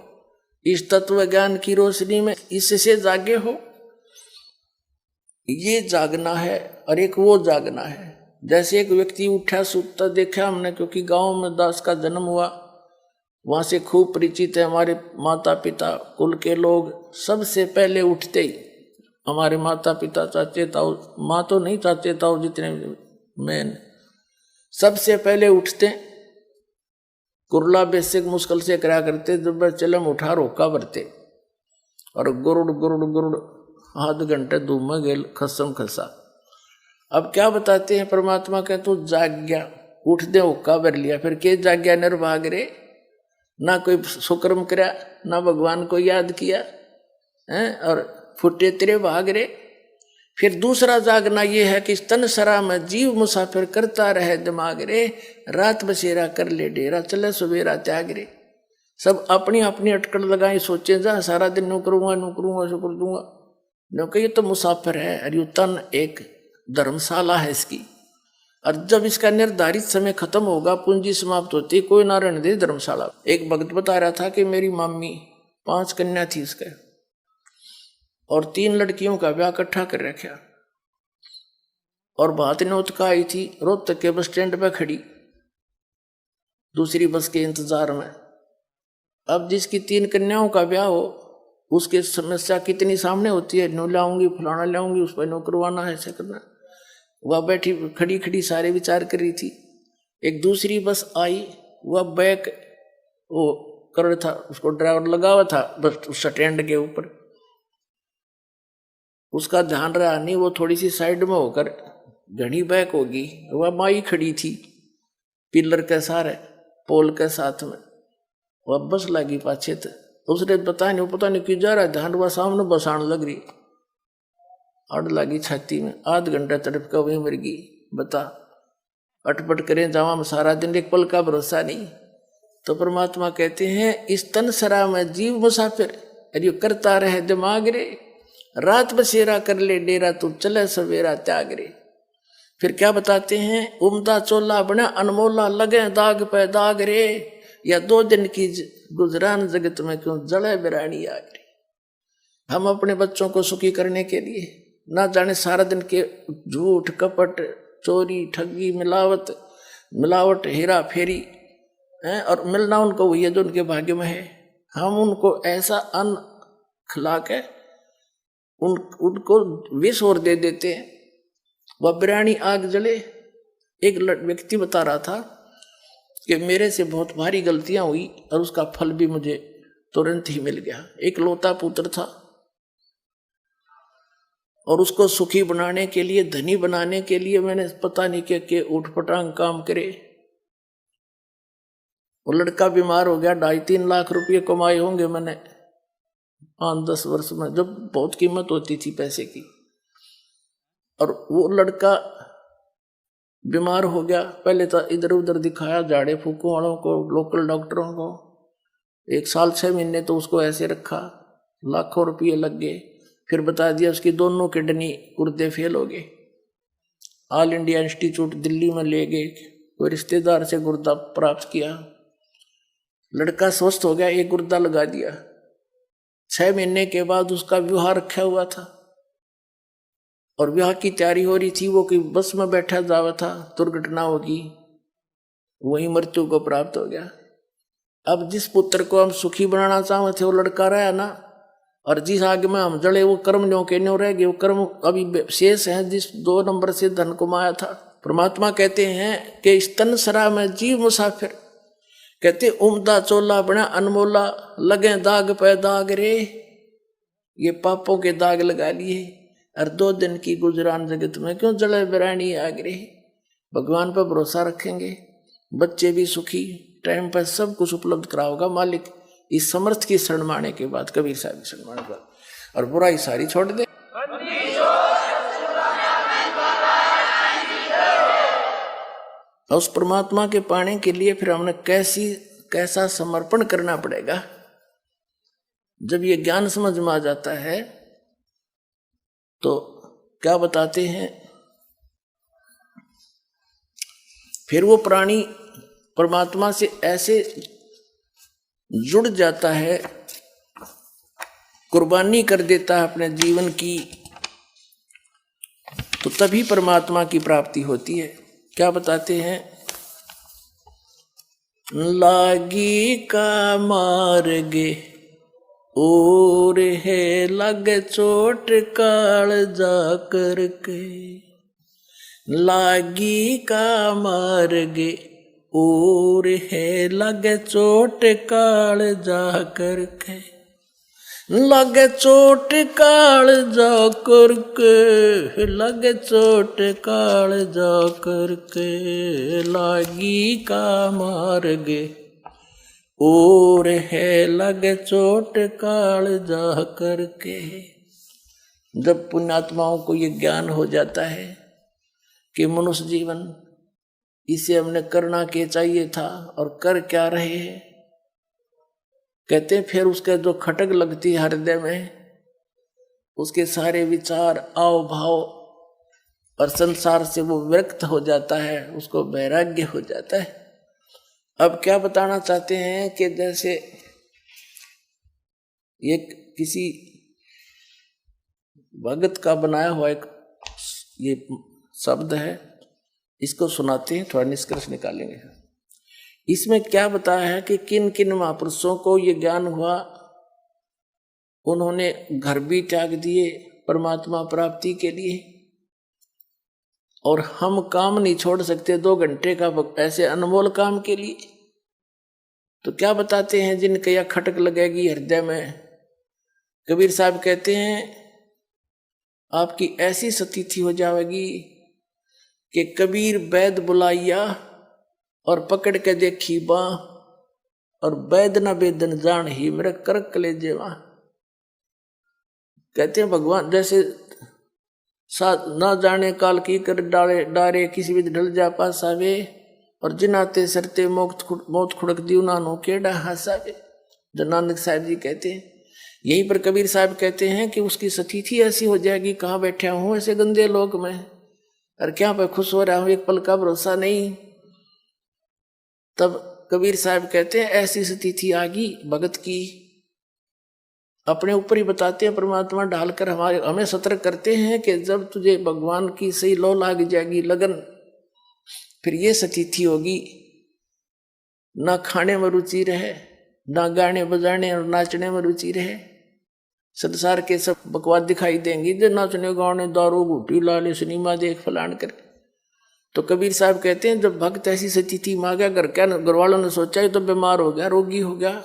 इस तत्व ज्ञान की रोशनी में इससे जागे हो, ये जागना है। और एक वो जागना है, जैसे एक व्यक्ति उठा सुता देखा हमने, क्योंकि गांव में दास का जन्म हुआ वहां से खूब परिचित है हमारे माता पिता कुल के लोग। सबसे पहले उठते ही हमारे माता पिता चाचे ताऊ, माँ तो नहीं चाचे ताऊ जितने मैन, सबसे पहले उठते कुरला बेसिक मुश्किल से करा करते, जब चलम उठा रोका भरते और गुरुड़ गुरुड़ गुरुड़ आध घंटे धूम में गेल खसम खसा। अब क्या बताते हैं परमात्मा के, तू जाग गया, उठ दे हुक्का भर लिया, फिर के जाग गया निर्भाग रे, ना कोई सुकर्म करा ना भगवान को याद किया है और फुटे तेरे भाग रे। फिर दूसरा जागना ये है कि तन सरा में जीव मुसाफिर करता रहे दिमाग रे, रात बसेरा कर ले डेरा चले सवेरा त्याग रे। सब अपनी अपनी अटकड़ लगाए, सोचे जा सारा दिन नो करूंगा सो कर दूंगा, नो ये तो मुसाफिर है। अरे तन एक धर्मशाला है इसकी, और जब इसका निर्धारित समय खत्म होगा, पूंजी समाप्त होती, कोई ना रहने दे धर्मशाला। एक भक्त बता रहा था कि मेरी मम्मी 5 कन्या थी इसके, और 3 लड़कियों का ब्याह इकट्ठा कर रखा, और बात नौत का आई थी रोहतक के बस स्टैंड पे खड़ी दूसरी बस के इंतजार में। अब जिसकी 3 कन्याओं का ब्याह हो, उसकी समस्या कितनी सामने होती है, नो लाऊंगी फलाना लाऊंगी, उस पर नो करवाना है, ऐसे करना। वह बैठी खड़ी खड़ी सारे विचार कर रही थी। एक दूसरी बस आई, वह बैक वो कर रहा था, उसको ड्राइवर लगा हुआ था बस उस स्टैंड के ऊपर, उसका ध्यान रहा नहीं, वो थोड़ी सी साइड में होकर घनी बैक होगी। वह माई खड़ी थी पिलर के सारे पोल के साथ में, वह बस लगी पाछे थे, उसने पता नहीं क्यों जा रहा ध्यान, वह सामने बस आने लग रही, अड़ लगी छाती में, आध घंटा तड़प का वही मर गई। बता अटपट करें जावा में सारा दिन, एक पल का भरोसा नहीं। तो परमात्मा कहते हैं इस तन सरा में जीव मुसाफिर, अरे करता रहे दिमाग रे, रात बसेरा कर ले डेरा तू चले सवेरा त्याग रे। फिर क्या बताते हैं, उमदा चोला बना अनमोला लगे दाग पे दाग रे, या 2 दिन की गुजरान जगत में क्यों जड़े बिरानी आग रे। हम अपने बच्चों को सुखी करने के लिए ना जाने सारा दिन के झूठ कपट चोरी ठगी मिलावट हेरा फेरी है, और मिलना उनको वही है जो उनके भाग्य में है। हम उनको ऐसा अन्न खिला के उनको विष और दे देते हैं, वह बिरानी आग जले। एक व्यक्ति बता रहा था कि मेरे से बहुत भारी गलतियां हुई और उसका फल भी मुझे तुरंत ही मिल गया। एक लौता पुत्र था और उसको सुखी बनाने के लिए, धनी बनाने के लिए मैंने पता नहीं के उठपटांग काम करे। वो लड़का बीमार हो गया, 2.5-3 लाख रुपये कमाए होंगे मैंने 5-10 वर्ष में, जब बहुत कीमत होती थी पैसे की। और वो लड़का बीमार हो गया, पहले तो इधर उधर दिखाया झाड़े फूकों वालों को, लोकल डॉक्टरों को, 1 साल 6 महीने तो उसको ऐसे रखा, लाखों रुपये लग गए। फिर बता दिया उसकी दोनों किडनी गुर्दे फेल हो गए। ऑल इंडिया इंस्टीट्यूट दिल्ली में ले गए, कोई रिश्तेदार से गुर्दा प्राप्त किया, लड़का स्वस्थ हो गया, 1 गुर्दा लगा दिया। 6 महीने के बाद उसका विवाह रखा हुआ था और विवाह की तैयारी हो रही थी। वो कि बस में बैठा जावा था, दुर्घटना होगी, वही मृत्यु को प्राप्त हो गया। अब जिस पुत्र को हम सुखी बनाना चाहते थे वो लड़का रहा ना, और जिस आग में हम जड़े वो कर्म न्यों के न्यों रह गए, वो कर्म अभी शेष है जिस 2 नंबर से धन कमाया था। परमात्मा कहते हैं कि इस तन सरा में जीव मुसाफिर, कहते उमदा चोला बना अनमोला लगे दाग पे दाग रे, ये पापों के दाग लगा लिए और 2 दिन की गुजरान जगत में क्यों जले बिरानी आग रे। भगवान पर भरोसा रखेंगे, बच्चे भी सुखी, टाइम पर सब कुछ उपलब्ध कराओगा मालिक। इस समर्थ की शरण माने के बाद कबीर साहब की शरण माने के बाद, और बुराई सारी छोड़ दे। उस परमात्मा के पाने के लिए फिर हमने कैसा समर्पण करना पड़ेगा। जब ये ज्ञान समझ में आ जाता है तो क्या बताते हैं, फिर वो प्राणी परमात्मा से ऐसे जुड़ जाता है, कुर्बानी कर देता है अपने जीवन की, तो तभी परमात्मा की प्राप्ति होती है। क्या बताते हैं, लागी का मार्गे और है लगे चोट काल जा करके। लागी का मार्गे और है लगे चोट काल जा करके। लगे चोट काल जा करके। लगे चोट काल जा करके। लागी का मार्गे और है लगे चोट काल जा करके। जब पुण्यात्माओं को ये ज्ञान हो जाता है कि मनुष्य जीवन इसे हमने करना के चाहिए था और कर क्या रहे हैं, कहते हैं फिर उसके जो खटक लगती है हृदय में, उसके सारे विचार आव भाव और संसार से वो विरक्त हो जाता है, उसको वैराग्य हो जाता है। अब क्या बताना चाहते हैं कि जैसे ये किसी भगत का बनाया हुआ एक ये शब्द है, इसको सुनाते हैं, थोड़ा निष्कर्ष निकालेंगे। इसमें क्या बताया है कि किन किन महापुरुषों को ये ज्ञान हुआ, उन्होंने घर भी त्याग दिए परमात्मा प्राप्ति के लिए, और हम काम नहीं छोड़ सकते 2 घंटे का ऐसे अनमोल काम के लिए। तो क्या बताते हैं जिनके या खटक लगेगी हृदय में। कबीर साहब कहते हैं आपकी ऐसी स्थिति हो जाएगी कि कबीर वैद बुलाइया और पकड़ के देखी बा, और वैद न वेदन जान ही मेरे करक ले जेवा। कहते हैं भगवान जैसे ना जाने काल की कर डाले डारे किसी भी ढल जा पासावे, और जिनाते सरते मौत खुड़क दी उन्होंने केड़ा हंसावे। जो नानक साहब जी कहते हैं, यहीं पर कबीर साहब कहते हैं कि उसकी स्थिति ऐसी हो जाएगी, कहाँ बैठा हूँ ऐसे गंदे लोक में, और क्या पर खुश हो रहा हूँ, एक पल का भरोसा नहीं। तब कबीर साहब कहते हैं ऐसी स्थिति आ गई भगत की, अपने ऊपर ही बताते हैं परमात्मा ढालकर हमें सतर्क करते हैं कि जब तुझे भगवान की सही लो लाग जाएगी लगन, फिर ये स्थिति होगी, ना खाने में रुचि रहे, ना गाने बजाने और नाचने में रुचि रहे, संसार के सब बकवास दिखाई देंगी, जो नाचने गाने दारू घूटी लाले सिनेमा देख फलान कर। तो कबीर साहब कहते हैं जब भक्त ऐसी स्थिति में आ गया, घर वालों ने सोचा तो बीमार हो गया, रोगी हो गया,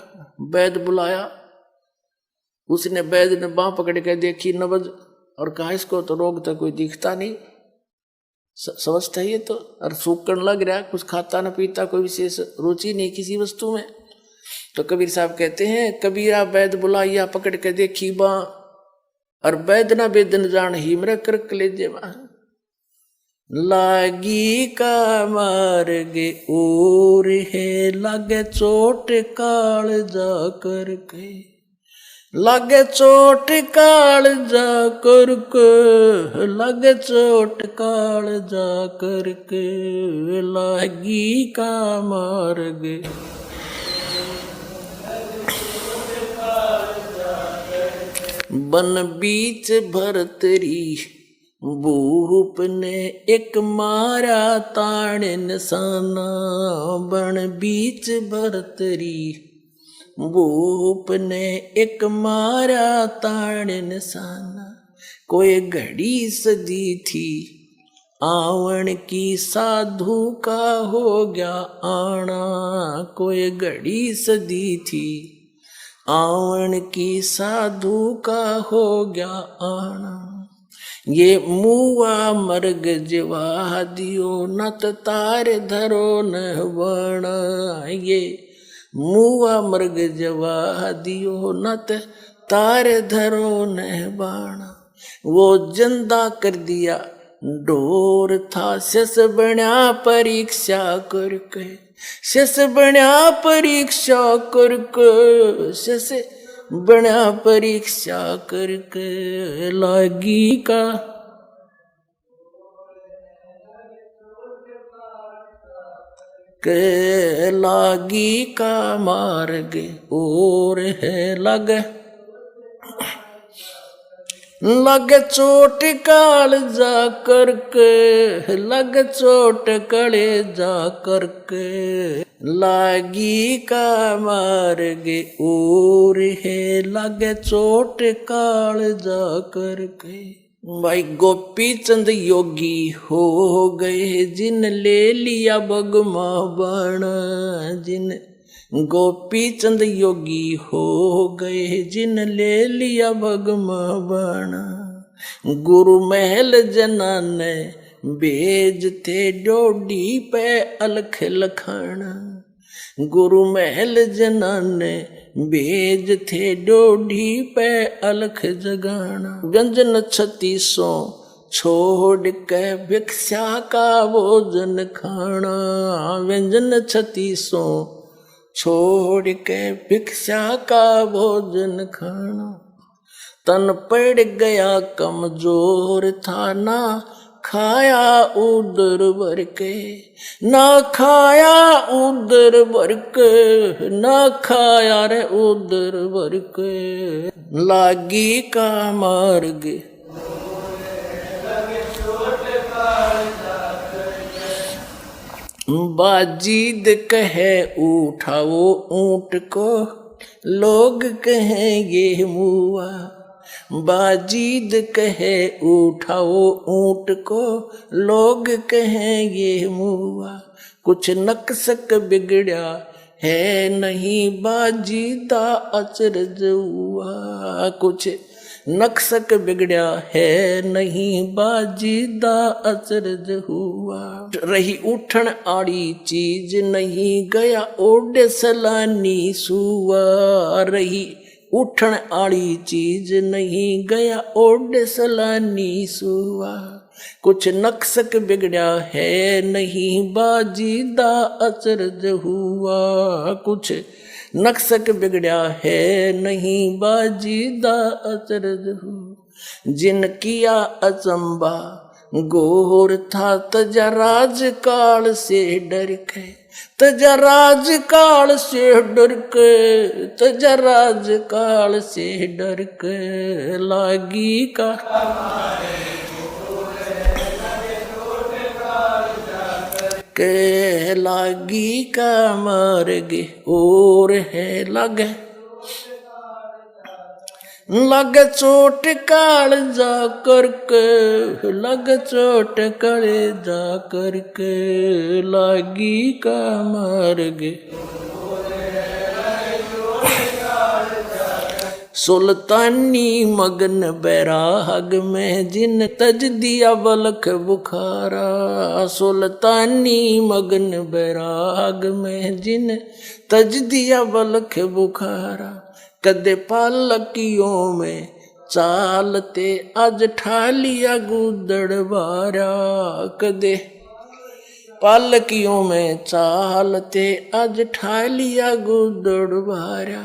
वैद बुलाया, उसने वैद ने बांह पकड़ के देखी नबज और कहा इसको तो रोग तो कोई दिखता नहीं, समझता ही है तो, और सूखने लग रहा, कुछ खाता न पीता, कोई विशेष रुचि नहीं किसी वस्तु में। तो कबीर साहब कहते हैं कबीरा वैद बुलाइया पकड़ के देखी बां, और वैद न वेदन जान ही मेरा करक ले जेवा। लागी का मार्गे और है लगे चोट काल जा करके। लगे चोट काल जा करके। लगे चोट काल जा करके। लागी का मार्गे बन बीच भरतरी भूप ने एक मारा ताण निशाना। बन बीच भरतरी भूप ने एक मारा ताण निशाना। कोई घड़ी सदी थी आवन की साधु का हो गया आना। कोई घड़ी सदी थी आवन की साधु का हो गया आना। ये मुआ मर्ग जिवा दियो नत तार धरो न बना। ये मुआ मर्ग जवा दियो नत तार धरो न बाणा। वो जिंदा कर दिया डोर था शस बना परीक्षा करके। शस बना परीक्षा करके। शस बना परीक्षा करके। लागी का के लागी का मार्ग और है लग। लगे चोट काल जा करके, लगे चोट कले जा करके, लागी का मार्गे और है, लगे चोट काल जा करके। भाई गोपी चंद योगी हो गए, जिन ले लिया बगमा बण, जिन गोपी चंद योगी हो गए, जिन ले लिया बगमा बण। गुरु महल जनाने बेज थे डोडी पे अलख लखाना, गुरु महल जनाने बेज थे डोडी पे अलख जगाना। व्यंजन 3600 छोड़ के भिक्षा का भोजन खाना, व्यंजन 3600 छोड़ के भिक्षा का भोजन खाना। तन पड़ गया कमजोर था, ना खाया उदर भर के, ना खाया उदर भर के, ना खाया रे उदर भर के, लागी का मार्ग। बाजीद कहे उठाओ ऊंट को, लोग कहेंगे मुआ, बाजीद कहे उठाओ ऊंट को, लोग कहेंगे मुआ। कुछ नक्सक बिगड़ा है नहीं, बाजीदा अचरज हुआ, कुछ नक्सक बिगड़ा है नहीं, बाजीदा अचरज हुआ। रही उठन आड़ी चीज नहीं, गया ओडे सलानी सुआ, रही उठन आड़ी चीज नहीं, गया ओडे सलानी सुआ। कुछ नक्सक बिगड़ा है नहीं, बाजीदा अचरज हुआ, कुछ नक्सक बिगड़ा है नहीं, बाजीदा अचरज हुआ। जिन किया अचंबा गोर था, तजा राज काल से डर के, तजा राज काल से डर के, तजा राज काल से डर के, लागी का के, लागी का मार्ग और है लगे, लग चोट काल जा करके, लग चोट काले जा करके, लागी का मार्ग। सुल्तानी मगन बैराग में, जिन तज दिया बलख बुखारा, सुल्तानी मगन बैराग में, जिन तज दिया बलख बुखारा। कदे पालकियों में चालते, आज ठालिया गुदड़ बारा, कदे पालकियों में चालते, आज ठालिया गुदड़ बारा।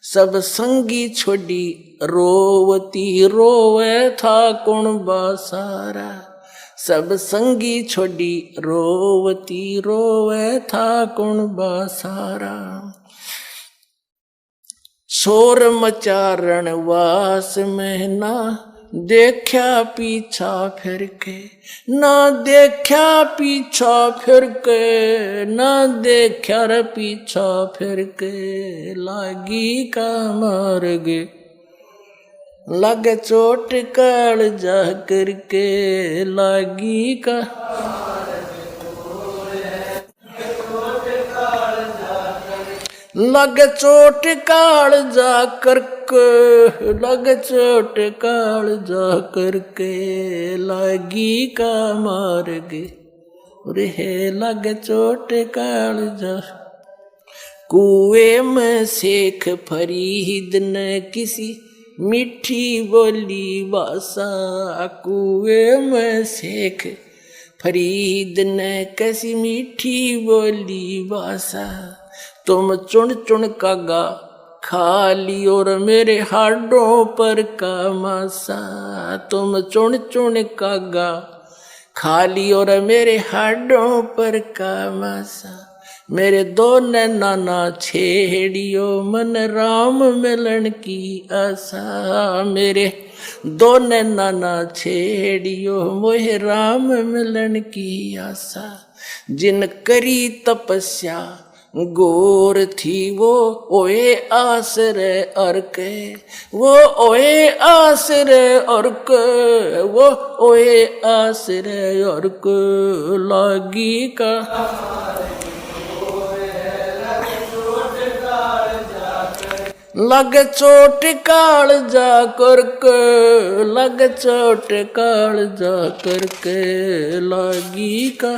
सब संगी छोड़ी रोवती, रोवे था कौन बासारा, सब संगी छोड़ी रोवती, रोवे था कौन बासारा। शोर मचारण वास में, ना देखा पीछा फिर के, ना देखा पीछा फिर के, ना देखा रे पीछा फिर के, लागी का मार्ग। लगे चोट काल जा करके, लागी का लग चोट काल जा करके, लग चोट काल जा करके, लागी का मार्ग रे, लग चोट काल जा। कुएं में शेख फरीद ने किसी मीठी बोली भाषा, कुएं में शेख फरीद ने कैसी मीठी बोली भाषा। तुम चुन चुन कागा खा ली और मेरे हाडों पर का मासा, तुम चुन चुन कागा खा ली और मेरे हाडों पर का मासा। मेरे दो नैना ना छेड़ियो मन राम मिलन की आशा। मेरे दो नैना ना छेड़ियो मोहे राम मिलन की आशा। जिन करी तपस्या गोर थी वो ओए आसरे अर्क। वो ओए आसरे अर्क। वो ओए आसरे अर्क लागी का। लग चोट काल जा करके। लग चोट काल जा करके लागी का।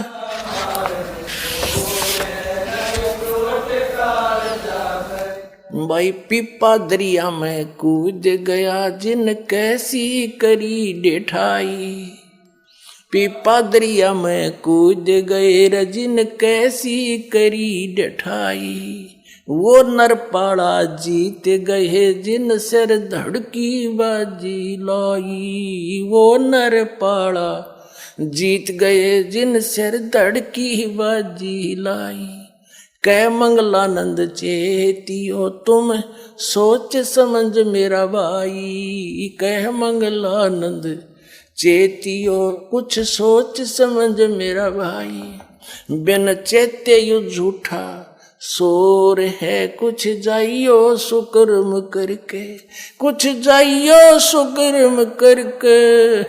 भाई पीपा दरिया में कूद गया जिन कैसी करी डेठाई। पीपा दरिया में कूद गए रजिन कैसी करी डेठाई। वो नरपाड़ा जीत गए जिन सिर धड़की बाजी लाई। वो नरपाड़ा जीत गए जिन सिर धड़की बाजी लाई। कै मंगलानंद चेतियो तुम सोच समझ मेरा भाई। कह मंगलानंद चेतियो कुछ सोच समझ मेरा भाई। बिन चेते यु झूठा शोर है कुछ जाइयो सुकर्म करके। कुछ जाइयो सुकर्म करके।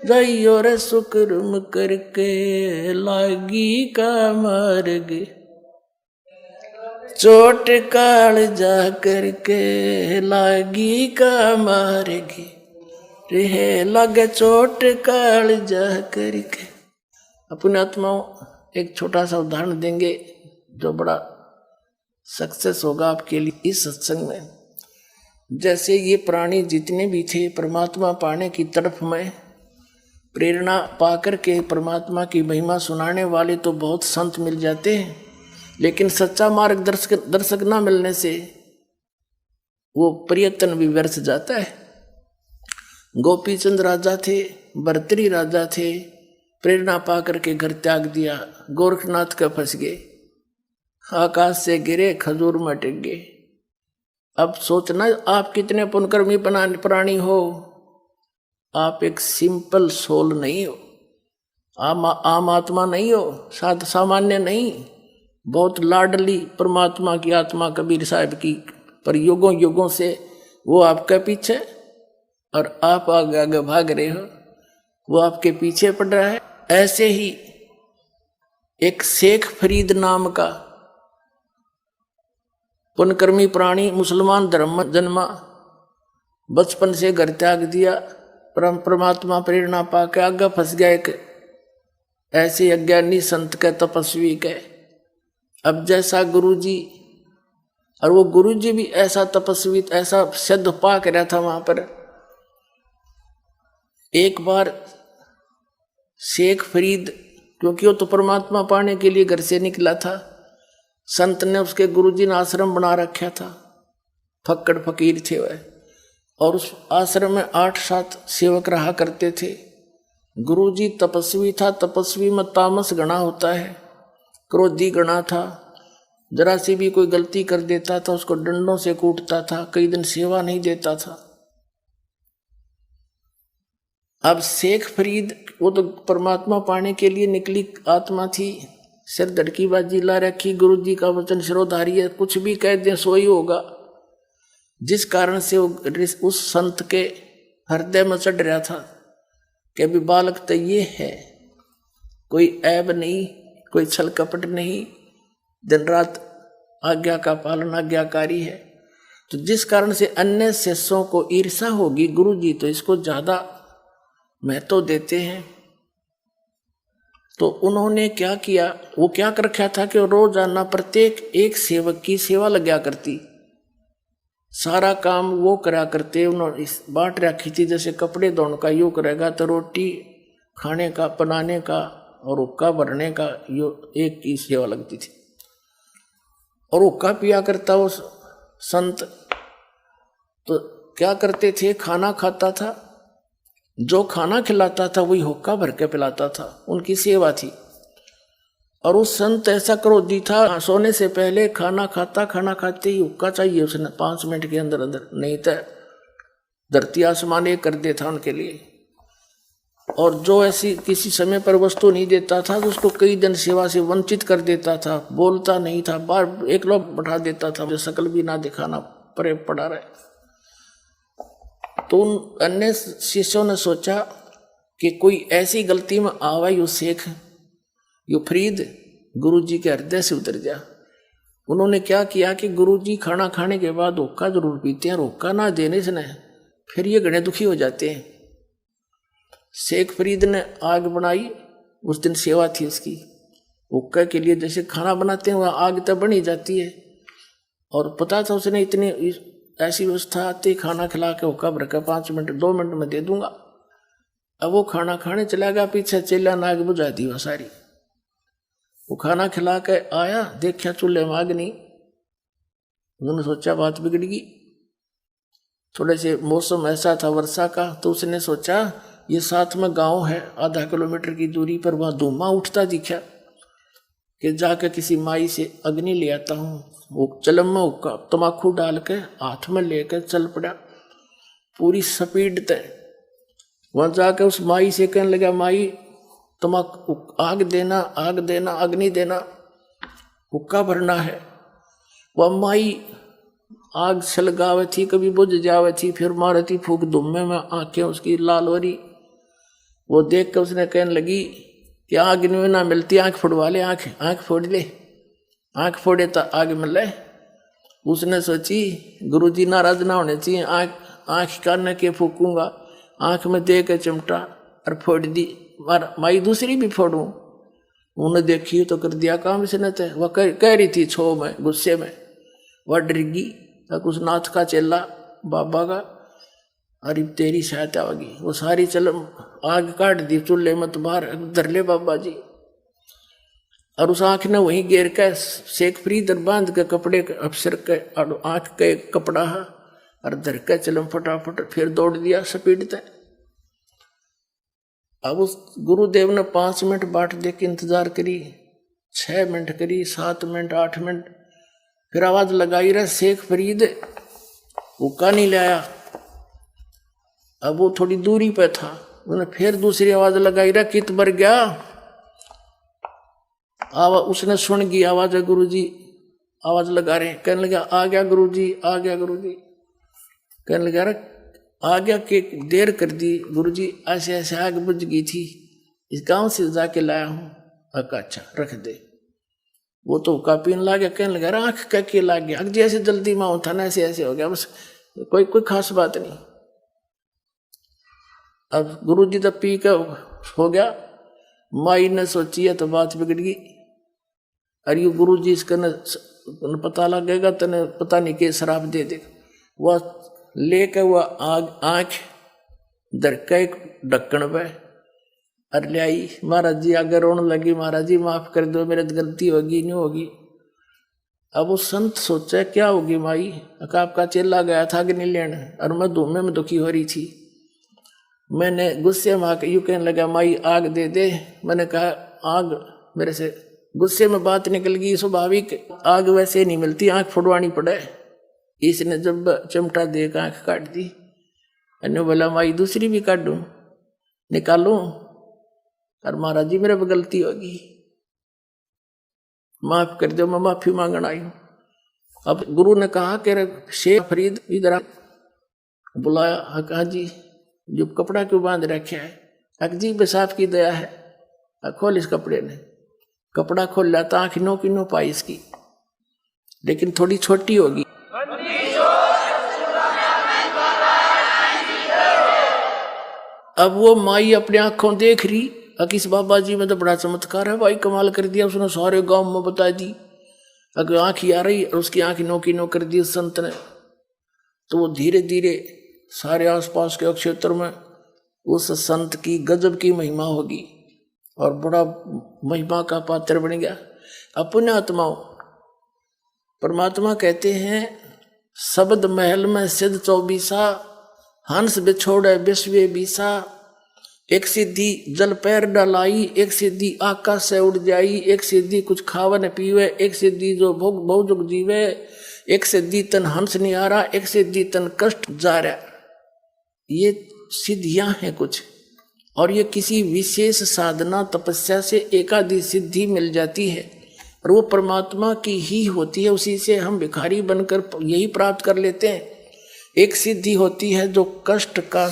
जाइयो रे सुकर्म करके लागी का मार्ग। चोट काल जा करके लागी का मारेगी। रे लगे चोट काल जा करके। अपने आत्माओं एक छोटा सा उदाहरण देंगे जो बड़ा सक्सेस होगा आपके लिए इस सत्संग में। जैसे ये प्राणी जितने भी थे परमात्मा पाने की तरफ में प्रेरणा पाकर के परमात्मा की महिमा सुनाने वाले तो बहुत संत मिल जाते हैं, लेकिन सच्चा मार्गदर्शक न मिलने से वो प्रयत्न भी व्यर्थ जाता है। गोपीचंद राजा थे, भर्तृहरि राजा थे, प्रेरणा पाकर के घर त्याग दिया, गोरखनाथ का फंस गए, आकाश से गिरे खजूर में टिक गए। अब सोचना आप कितने पुण्यकर्मी प्राणी हो। आप एक सिंपल सोल नहीं हो, आम आत्मा नहीं हो, सामान्य नहीं, बहुत लाडली परमात्मा की आत्मा कबीर साहब की। पर युगों युगों से वो आपके पीछे और आप आगे आगे भाग रहे हो, वो आपके पीछे पड़ रहा है। ऐसे ही एक शेख फरीद नाम का पुण्यकर्मी प्राणी मुसलमान धर्म में जन्मा, बचपन से घर त्याग दिया, परमात्मा प्रेरणा पाके आगे फंस गया एक ऐसे अज्ञानी संत के तपस्वी के। अब जैसा गुरुजी, और वो गुरुजी भी ऐसा तपस्वी, ऐसा सिद्ध पा के रहा था वहां पर। एक बार शेख फरीद, क्योंकि वो तो परमात्मा पाने के लिए घर से निकला था, संत ने उसके गुरुजी ने आश्रम बना रखा था, फक्कड़ फकीर थे वह, और उस आश्रम में 8-7 सेवक रहा करते थे। गुरुजी तपस्वी था, तपस्वी में तामस गणा होता है, क्रोधी गणा था, जरा सी भी कोई गलती कर देता था उसको डंडों से कूटता था, कई दिन सेवा नहीं देता था। अब शेख फरीद वो तो परमात्मा पाने के लिए निकली आत्मा थी, सिर धड़की बाजी ला रखी, गुरुजी का वचन शिरोधारी है, कुछ भी कह दें सो ही होगा। जिस कारण से वो उस संत के हृदय में चढ़ रहा था कि अभी बालक तो ये है, कोई ऐब नहीं, कोई छल कपट नहीं, दिन रात आज्ञा का पालन आज्ञाकारी है। तो जिस कारण से अन्य शिष्यों को ईर्षा होगी, गुरुजी तो इसको ज्यादा महत्व देते हैं। तो उन्होंने क्या किया, वो क्या कर रखा था कि रोजाना प्रत्येक एक सेवक की सेवा लगा करती, सारा काम वो करा करते। उन्होंने बांट रखी थी, जैसे कपड़े धोने का यो करेगा तो रोटी खाने का बनाने का और हुक्का भरने का यो एक की सेवा लगती थी। और हुक्का पिया करता वो संत, तो क्या करते थे, खाना खाता था, जो खाना खिलाता था वही हुक्का भर के पिलाता था, उनकी सेवा थी। और उस संत ऐसा क्रोधी था, सोने से पहले खाना खाता, खाना खाते ही हुक्का चाहिए उसने 5 मिनट के अंदर अंदर, नहीं तो धरती आसमान एक कर देता उनके लिए। और जो ऐसी किसी समय पर वस्तु नहीं देता था तो उसको कई दिन सेवा से वंचित कर देता था, बोलता नहीं था, बार एक लोग बैठा देता था, शकल भी ना दिखाना परे पड़ा रहे। तो उन अन्य शिष्यों ने सोचा कि कोई ऐसी गलती में आवा यू शेख यू फरीद गुरुजी के हृदय से उतर जा। उन्होंने क्या किया कि गुरुजी खाना खाने के बाद हुक्का जरूर पीते हैं, हुक्का ना देने से न फिर ये घने दुखी हो जाते हैं। शेख फरीद ने आग बनाई, उस दिन सेवा थी उसकी, हुक्का के लिए जैसे खाना बनाते हैं वह आग तब बनी जाती है। और पता था उसने इतनी ऐसी व्यवस्था आती, खाना खिला के हुक्का भर कर 5 मिनट 2 मिनट में दे दूंगा। अब वो खाना खाने चला गया, पीछे चेला ने आग बुझा दी वह सारी। वो खाना खिला के आया, देखा चूल्हे में आग नहीं। उन्होंने सोचा बात बिगड़ गई। थोड़े से मौसम ऐसा था वर्षा का, तो उसने सोचा ये साथ में गांव है आधा किलोमीटर की दूरी पर, वहां धुआं उठता दिखा कि जाकर किसी माई से अग्नि ले आता हूँ। वो चलम में हुक्का तमाकू डाल के हाथ में लेकर चल पड़ा पूरी स्पीड तय। वहां जाकर उस माई से कहने लगा, माई तमाकू आग देना, आग देना, अग्नि देना, हुक्का भरना है। वह माई आग छलगावे थी, कभी बुझ जावे थी, फिर मारती फूक धुम्मे में, आंखें उसकी लालवरी। वो देख कर उसने कहने लगी कि आग में ना मिलती, आंख फोड़वा ले, आंख फोड़ ले, आंख फोड़े तो आग मिले। उसने सोची गुरुजी नाराज ना होने चाहिए, आंख कान के फूकूंगा, आंख में दे के चिमटा और फोड़ दी। माई दूसरी भी फोड़ूं। उन्हें देखी तो कर दिया काम इसने। तो वह कह रही थी छो में, गुस्से में, वह डरगी तक उस नाथ का चेला बाबा का, अरे तेरी सहायता होगी। वो सारी चल आग काट दी चूल्हे में, तो बाहर धर ले बाबा जी। और उस आंख ने वहीं गिर के शेख फरीद बांध के कपड़े अफसर के आंख के कपड़ा और धर के चलम फटाफट फिर दौड़ दिया स्पीड तक। अब उस गुरुदेव ने 5 मिनट बाट दे के इंतजार करी, 6 मिनट करी, 7 मिनट, 8 मिनट, फिर आवाज लगाई रहा शेख फरीद, हुक्का नहीं लाया। अब वो थोड़ी दूरी पे था, उन्हें फिर दूसरी आवाज लगाई रहा, कित बर गया। उसने सुन गई आवाज है, गुरुजी आवाज लगा रहे। कहने लगा आ गया गुरुजी, आ गया गुरुजी। कहने लगा रहा आ गया कि देर कर दी गुरुजी, ऐसे ऐसे आग बुझ गई थी, इस गांव से जाके लाया हूँ। अच्छा रख दे। वो तो हुक्का पीने लग गया। कहने लगा आंख कह के लग गया, जैसे जल्दी में होता ना ऐसे ऐसे हो गया, बस कोई खास बात नहीं। अब गुरुजी तो पी के हो गया। माई ने सोची है तो बात बिगड़ गई। अरे गुरुजी इसका न पता लगेगा तने पता नहीं के शराब दे दे। वह लेकर वह आंख दर का एक ढक्कन पे और ले आई। महाराज जी आगे रोने लगी, महाराज जी माफ कर दो, मेरे गलती होगी नहीं होगी। अब वो संत सोचा क्या होगी माई, आपका चेला गया था कि नहीं लेने, और मैं धूमे में दुखी हो रही थी। मैंने गुस्से में आकर यूं कहने लगा माई आग दे दे। मैंने कहा आग, मेरे से गुस्से में बात निकल गई, स्वाभाविक आग वैसे नहीं मिलती, आंख फुड़वानी पड़े। इसने जब चिमटा दे कर आंख काट दी। मैंने बोला माई दूसरी भी काट दूं, निकालूं? और महाराज जी मेरे पर गलती होगी, माफ कर दो, मैं माफी मांगने आई हूं। अब गुरु ने कहा कि शेख फरीद इधर बुलाया। कहा जी जो कपड़ा क्यों बांध रखे है? अकजी बेसाफ की दया है। खोल इस कपड़े ने। कपड़ा खोल लाता, आंख नो की नो पाई इसकी, लेकिन थोड़ी छोटी होगी। अब वो माई अपने आंखों देख रही, किस बाबा जी में तो बड़ा चमत्कार है भाई, कमाल कर दिया उसने, सारे गांव में बता दी। अगर आंख आ रही और उसकी आंख नो की नो कर दी उस संत ने, तो वो धीरे धीरे सारे आसपास के क्षेत्र में उस संत की गजब की महिमा होगी और बड़ा महिमा का पात्र बन गया। अपने आत्माओं परमात्मा कहते हैं शब्द महल में सिद्ध 24, हंस बिछोड़े विश्व बीसा, एक सिद्धि जल पैर डलाई, एक सिद्धि आकाश से उड़ जाई, एक सिद्धि कुछ खावन पीवे, एक सिद्धि जो भोग बहुजुग जीवे, एक सिद्धि तन हंस नहीं आ रहा, एक सिद्धि तन कष्ट जा रहा। ये सिद्धियां हैं कुछ, और ये किसी विशेष साधना तपस्या से एकादि सिद्धि मिल जाती है, और वो परमात्मा की ही होती है। उसी से हम भिखारी बनकर यही प्राप्त कर लेते हैं। एक सिद्धि होती है जो कष्ट का,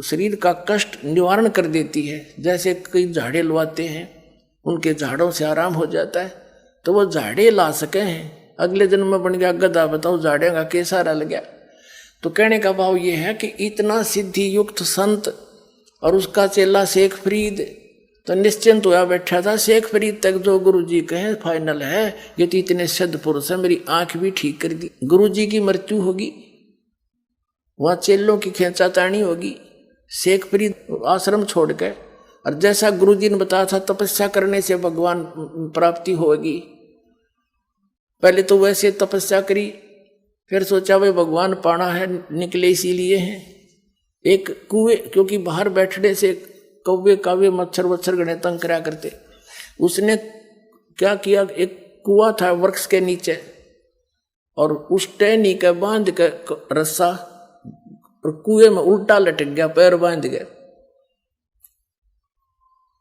शरीर का कष्ट निवारण कर देती है। जैसे कई झाड़े लवाते हैं, उनके झाड़ों से आराम हो जाता है, तो वो झाड़े ला सके हैं। अगले जन्म में बन गया गधा, बताओ झाड़े का कैसा रल गया। तो कहने का भाव ये है कि इतना सिद्धि युक्त संत और उसका चेला शेख फरीद तो निश्चिंत हुआ बैठा था। शेख फरीद तक जो गुरु जी कहें फाइनल है, ये तो इतने सिद्ध पुरुष है, मेरी आंख भी ठीक कर दी। गुरु जी की मृत्यु होगी, वहाँ चेलों की खींचातानी होगी, शेख फरीद आश्रम छोड़ के, और जैसा गुरु जी ने बताया था तपस्या करने से भगवान प्राप्ति होगी। पहले तो वैसे तपस्या करी, फिर सोचा भाई भगवान पाना है, निकले इसीलिए हैं। एक कुएं, क्योंकि बाहर बैठने से कौवे कावे मच्छर वच्छर गणे तंग करा करते, उसने क्या किया, एक कुआं था वृक्ष के नीचे, और उस टहनी के बांध के रस्सा और कुएं में उल्टा लटक गया, पैर बांध गए,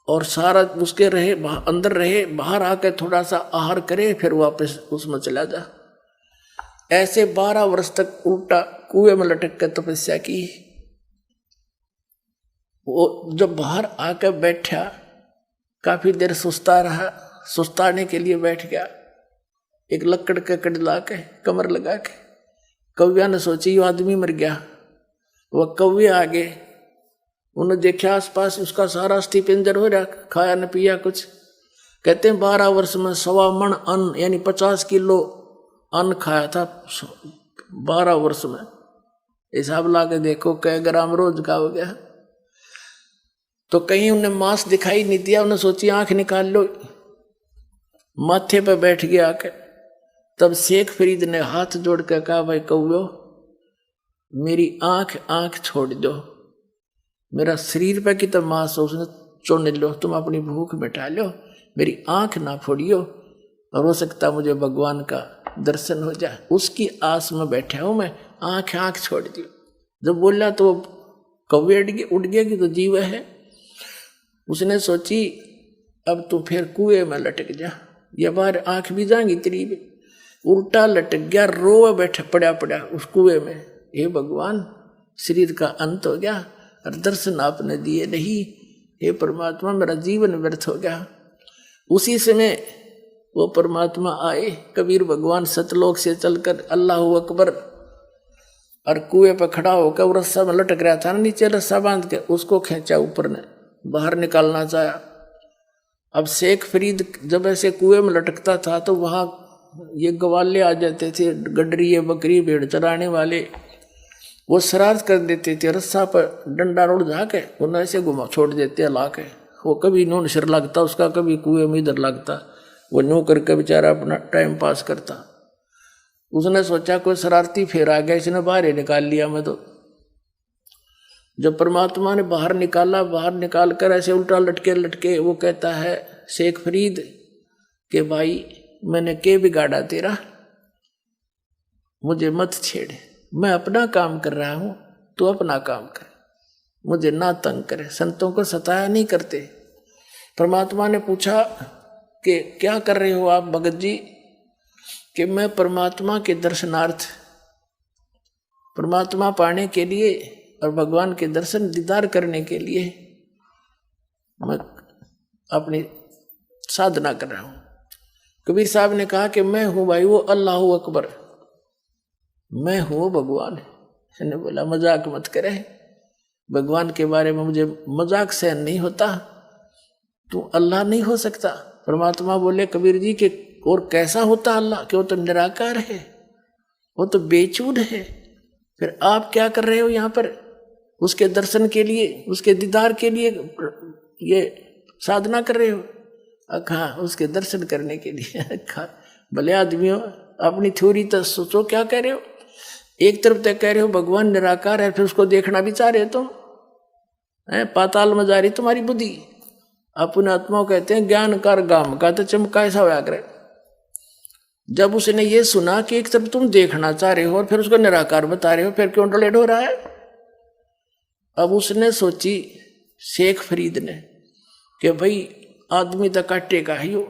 और सारा उसके रहे अंदर रहे, बाहर आके थोड़ा सा आहार करे, फिर वापस उसमें चला जा। ऐसे 12 वर्ष तक उल्टा कुएं में लटक कर तपस्या की। वो जब बाहर आकर बैठा, काफी देर सुस्ता रहा, सुस्ताने के लिए बैठ गया, एक लकड़ के कड़ ला के कमर लगा के। कौव्या ने सोची ये आदमी मर गया। वह कौवे आगे, उन्होंने देखा आसपास उसका सारा अस्थि पिंजर हो रहा, खाया न पिया कुछ। कहते हैं 12 वर्ष में 1.25 मन अन्न, यानी 50 किलो अन्न खाया था 12 वर्ष में। हिसाब ला के देखो कै ग्राम रोज का हो गया। तो कहीं उन्हें मांस दिखाई नहीं दिया, उन्हें सोची आंख निकाल लो, माथे पे बैठ गया आके। तब शेख फरीद ने हाथ जोड़ कर कहा, भाई कौवे मेरी आंख छोड़ दो, मेरा शरीर पे की तो मांस उसने चुन लो, तुम अपनी भूख मिटा लो, मेरी आंख ना फोड़ियो, और हो सकता मुझे भगवान का दर्शन हो जाए, उसकी आस में बैठा हूं मैं, आंख छोड़ दियो। जब बोला तो कौवे उड़ गया कि तो जीव है। उसने सोची अब तू फिर कुएं में लटक जा, ये बार आंख भी जाएंगी तेरी भी। उल्टा लटक गया, रोए बैठा पड़ा उस कुएं में। हे भगवान, शरीर का अंत हो गया और दर्शन आपने दिए नहीं, हे परमात्मा मेरा जीवन व्यर्थ हो गया। उसी समय वो परमात्मा आए, कबीर भगवान सतलोक से चलकर अल्लाह अकबर, और कुएं पर खड़ा होकर वो रस्सा में लटक रहा था ना, नीचे रस्सा बांध के उसको खींचा ऊपर ने, बाहर निकालना चाहा। अब शेख फरीद जब ऐसे कुएं में लटकता था तो वहां ये गवाले आ जाते थे, गडरी बकरी भेड़ चराने वाले, वो शरारत कर देते थे, रस्सा पर डंडा रोड जाके उन्हें ऐसे घुमा छोड़ देते हला के। वो कभी नून सिर लगता उसका, कभी कुएं में इधर लगता, वो न्यू करके बेचारा अपना टाइम पास करता। उसने सोचा कोई शरारती फेर आ गया, इसने बाहर ही निकाल लिया मैं तो। जब परमात्मा ने बाहर निकाला, बाहर निकाल कर ऐसे उल्टा लटके वो कहता है शेख फरीद के भाई मैंने के बिगाड़ा तेरा, मुझे मत छेड़, मैं अपना काम कर रहा हूं, तू अपना काम कर, मुझे ना तंग करे। संतों को सताया नहीं करते। परमात्मा ने पूछा कि क्या कर रहे हो आप भगत जी? कि मैं परमात्मा के दर्शनार्थ, परमात्मा पाने के लिए और भगवान के दर्शन दीदार करने के लिए मैं अपनी साधना कर रहा हूं। कबीर साहब ने कहा कि मैं हूं भाई वो अल्लाह अकबर, मैं हूं भगवान। मैंने बोला मजाक मत करे, भगवान के बारे में मुझे मजाक सहन नहीं होता, तू अल्लाह नहीं हो सकता। परमात्मा बोले कबीर जी के और कैसा होता अल्लाह, कि वो तो निराकार है, वो तो बेचूद है, फिर आप क्या कर रहे हो यहाँ पर? उसके दर्शन के लिए, उसके दीदार के लिए ये साधना कर रहे हो? हाँ, उसके दर्शन करने के लिए। भले आदमियों, अपनी थ्योरी तो सोचो क्या कह रहे हो। एक तरफ तक कह रहे हो भगवान निराकार है, फिर उसको देखना भी चाह रहे हो तुम, है, पाताल में जा रही तुम्हारी बुद्धि। अपने आत्मा कहते हैं ज्ञान कर गाम का तो चमका ऐसा व्याग्र। जब उसने ये सुना कि एक तरफ तुम देखना चाह रहे हो और फिर उसको निराकार बता रहे हो, फिर क्यों डलेट हो रहा है। अब उसने सोची शेख फरीद ने कि भाई आदमी तो काटेगा ही हो,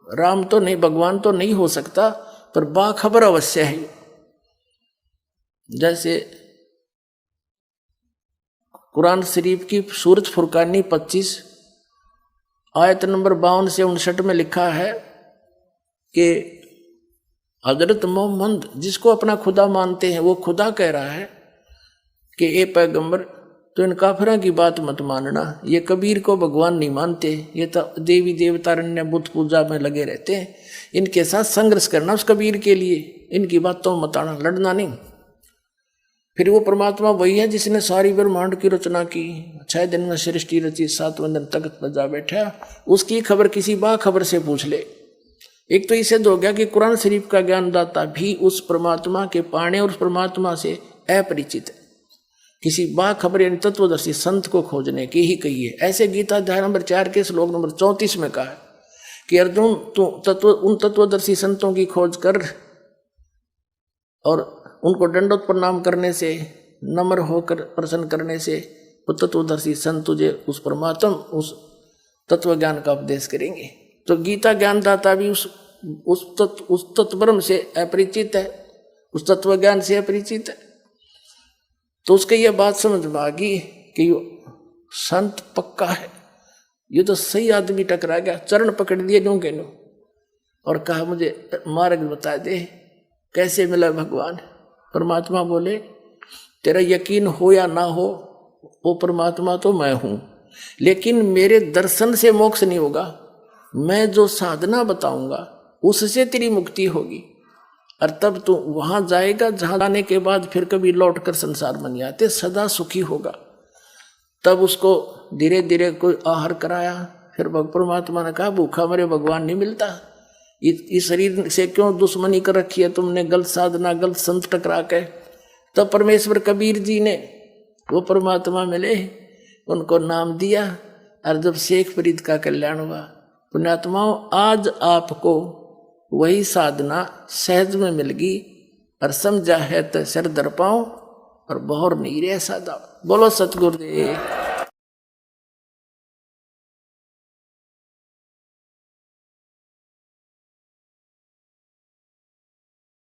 राम तो नहीं, भगवान तो नहीं हो सकता, पर बाखबर अवश्य है। जैसे कुरान शरीफ की सूरत फुरकानी 25 आयत नंबर 52 से 59 में लिखा है कि हजरत मोहम्मद जिसको अपना खुदा मानते हैं, वो खुदा कह रहा है कि ए पैगंबर, तो इन काफिरों की बात मत मानना, ये कबीर को भगवान नहीं मानते, ये तो देवी देवता अन्य बुत पूजा में लगे रहते हैं, इनके साथ संघर्ष करना उस कबीर के लिए, इनकी बातों मत आना, लड़ना नहीं। फिर वो परमात्मा वही है जिसने सारी ब्रह्मांड की रचना की, 6 दिन में सृष्टि रची, 7वें दिन तख्त पर जा बैठा, उसकी खबर किसी बाखबर से पूछ ले। एक तो इसे हो गया कि कुरान शरीफ का ज्ञानदाता भी उस परमात्मा के पाने और उस परमात्मा से अपरिचित है, किसी बाखबर यानी तत्वदर्शी संत को खोजने की ही कही है। ऐसे गीता अध्याय नंबर 4 के श्लोक नंबर 34 में कहा है कि अर्जुन तू उन तत्वदर्शी संतों की खोज कर और उनको दंडोत प्रणाम करने से, नम्र होकर प्रसन्न करने से वो तत्वदर्शी संत तुझे उस परमात्मा, उस तत्व ज्ञान का उपदेश करेंगे। तो गीता ज्ञानदाता भी उस तत्वब्रह्म से अपरिचित है, उस तत्व ज्ञान से अपरिचित है। तो उसके ये बात समझ में आ गई कि संत पक्का है, ये तो सही आदमी टकरा गया, चरण पकड़ दिए नो के नो और कहा मुझे मार्ग बता दे, कैसे मिला भगवान। परमात्मा बोले तेरा यकीन हो या ना हो, वो परमात्मा तो मैं हूं, लेकिन मेरे दर्शन से मोक्ष नहीं होगा, मैं जो साधना बताऊंगा उससे तेरी मुक्ति होगी, और तब तू वहां जाएगा जहां जाने के बाद फिर कभी लौट कर संसार में नहीं आते, सदा सुखी होगा। तब उसको धीरे धीरे कोई आहार कराया। फिर परमात्मा ने कहा भूखा मरे भगवान नहीं मिलता, इस शरीर से क्यों दुश्मनी कर रखी है तुमने, गलत साधना गलत संत टकरा के। तब परमेश्वर कबीर जी ने वो परमात्मा मिले, उनको नाम दिया, और जब शेख फरीद का कल्याण हुआ। पुण्यात्माओं, आज आपको वही साधना सहज में मिल गई, और समझा है तो सिर दर पाओ और बहुर नहीं रहे सादा। बोलो सतगुरुदेव।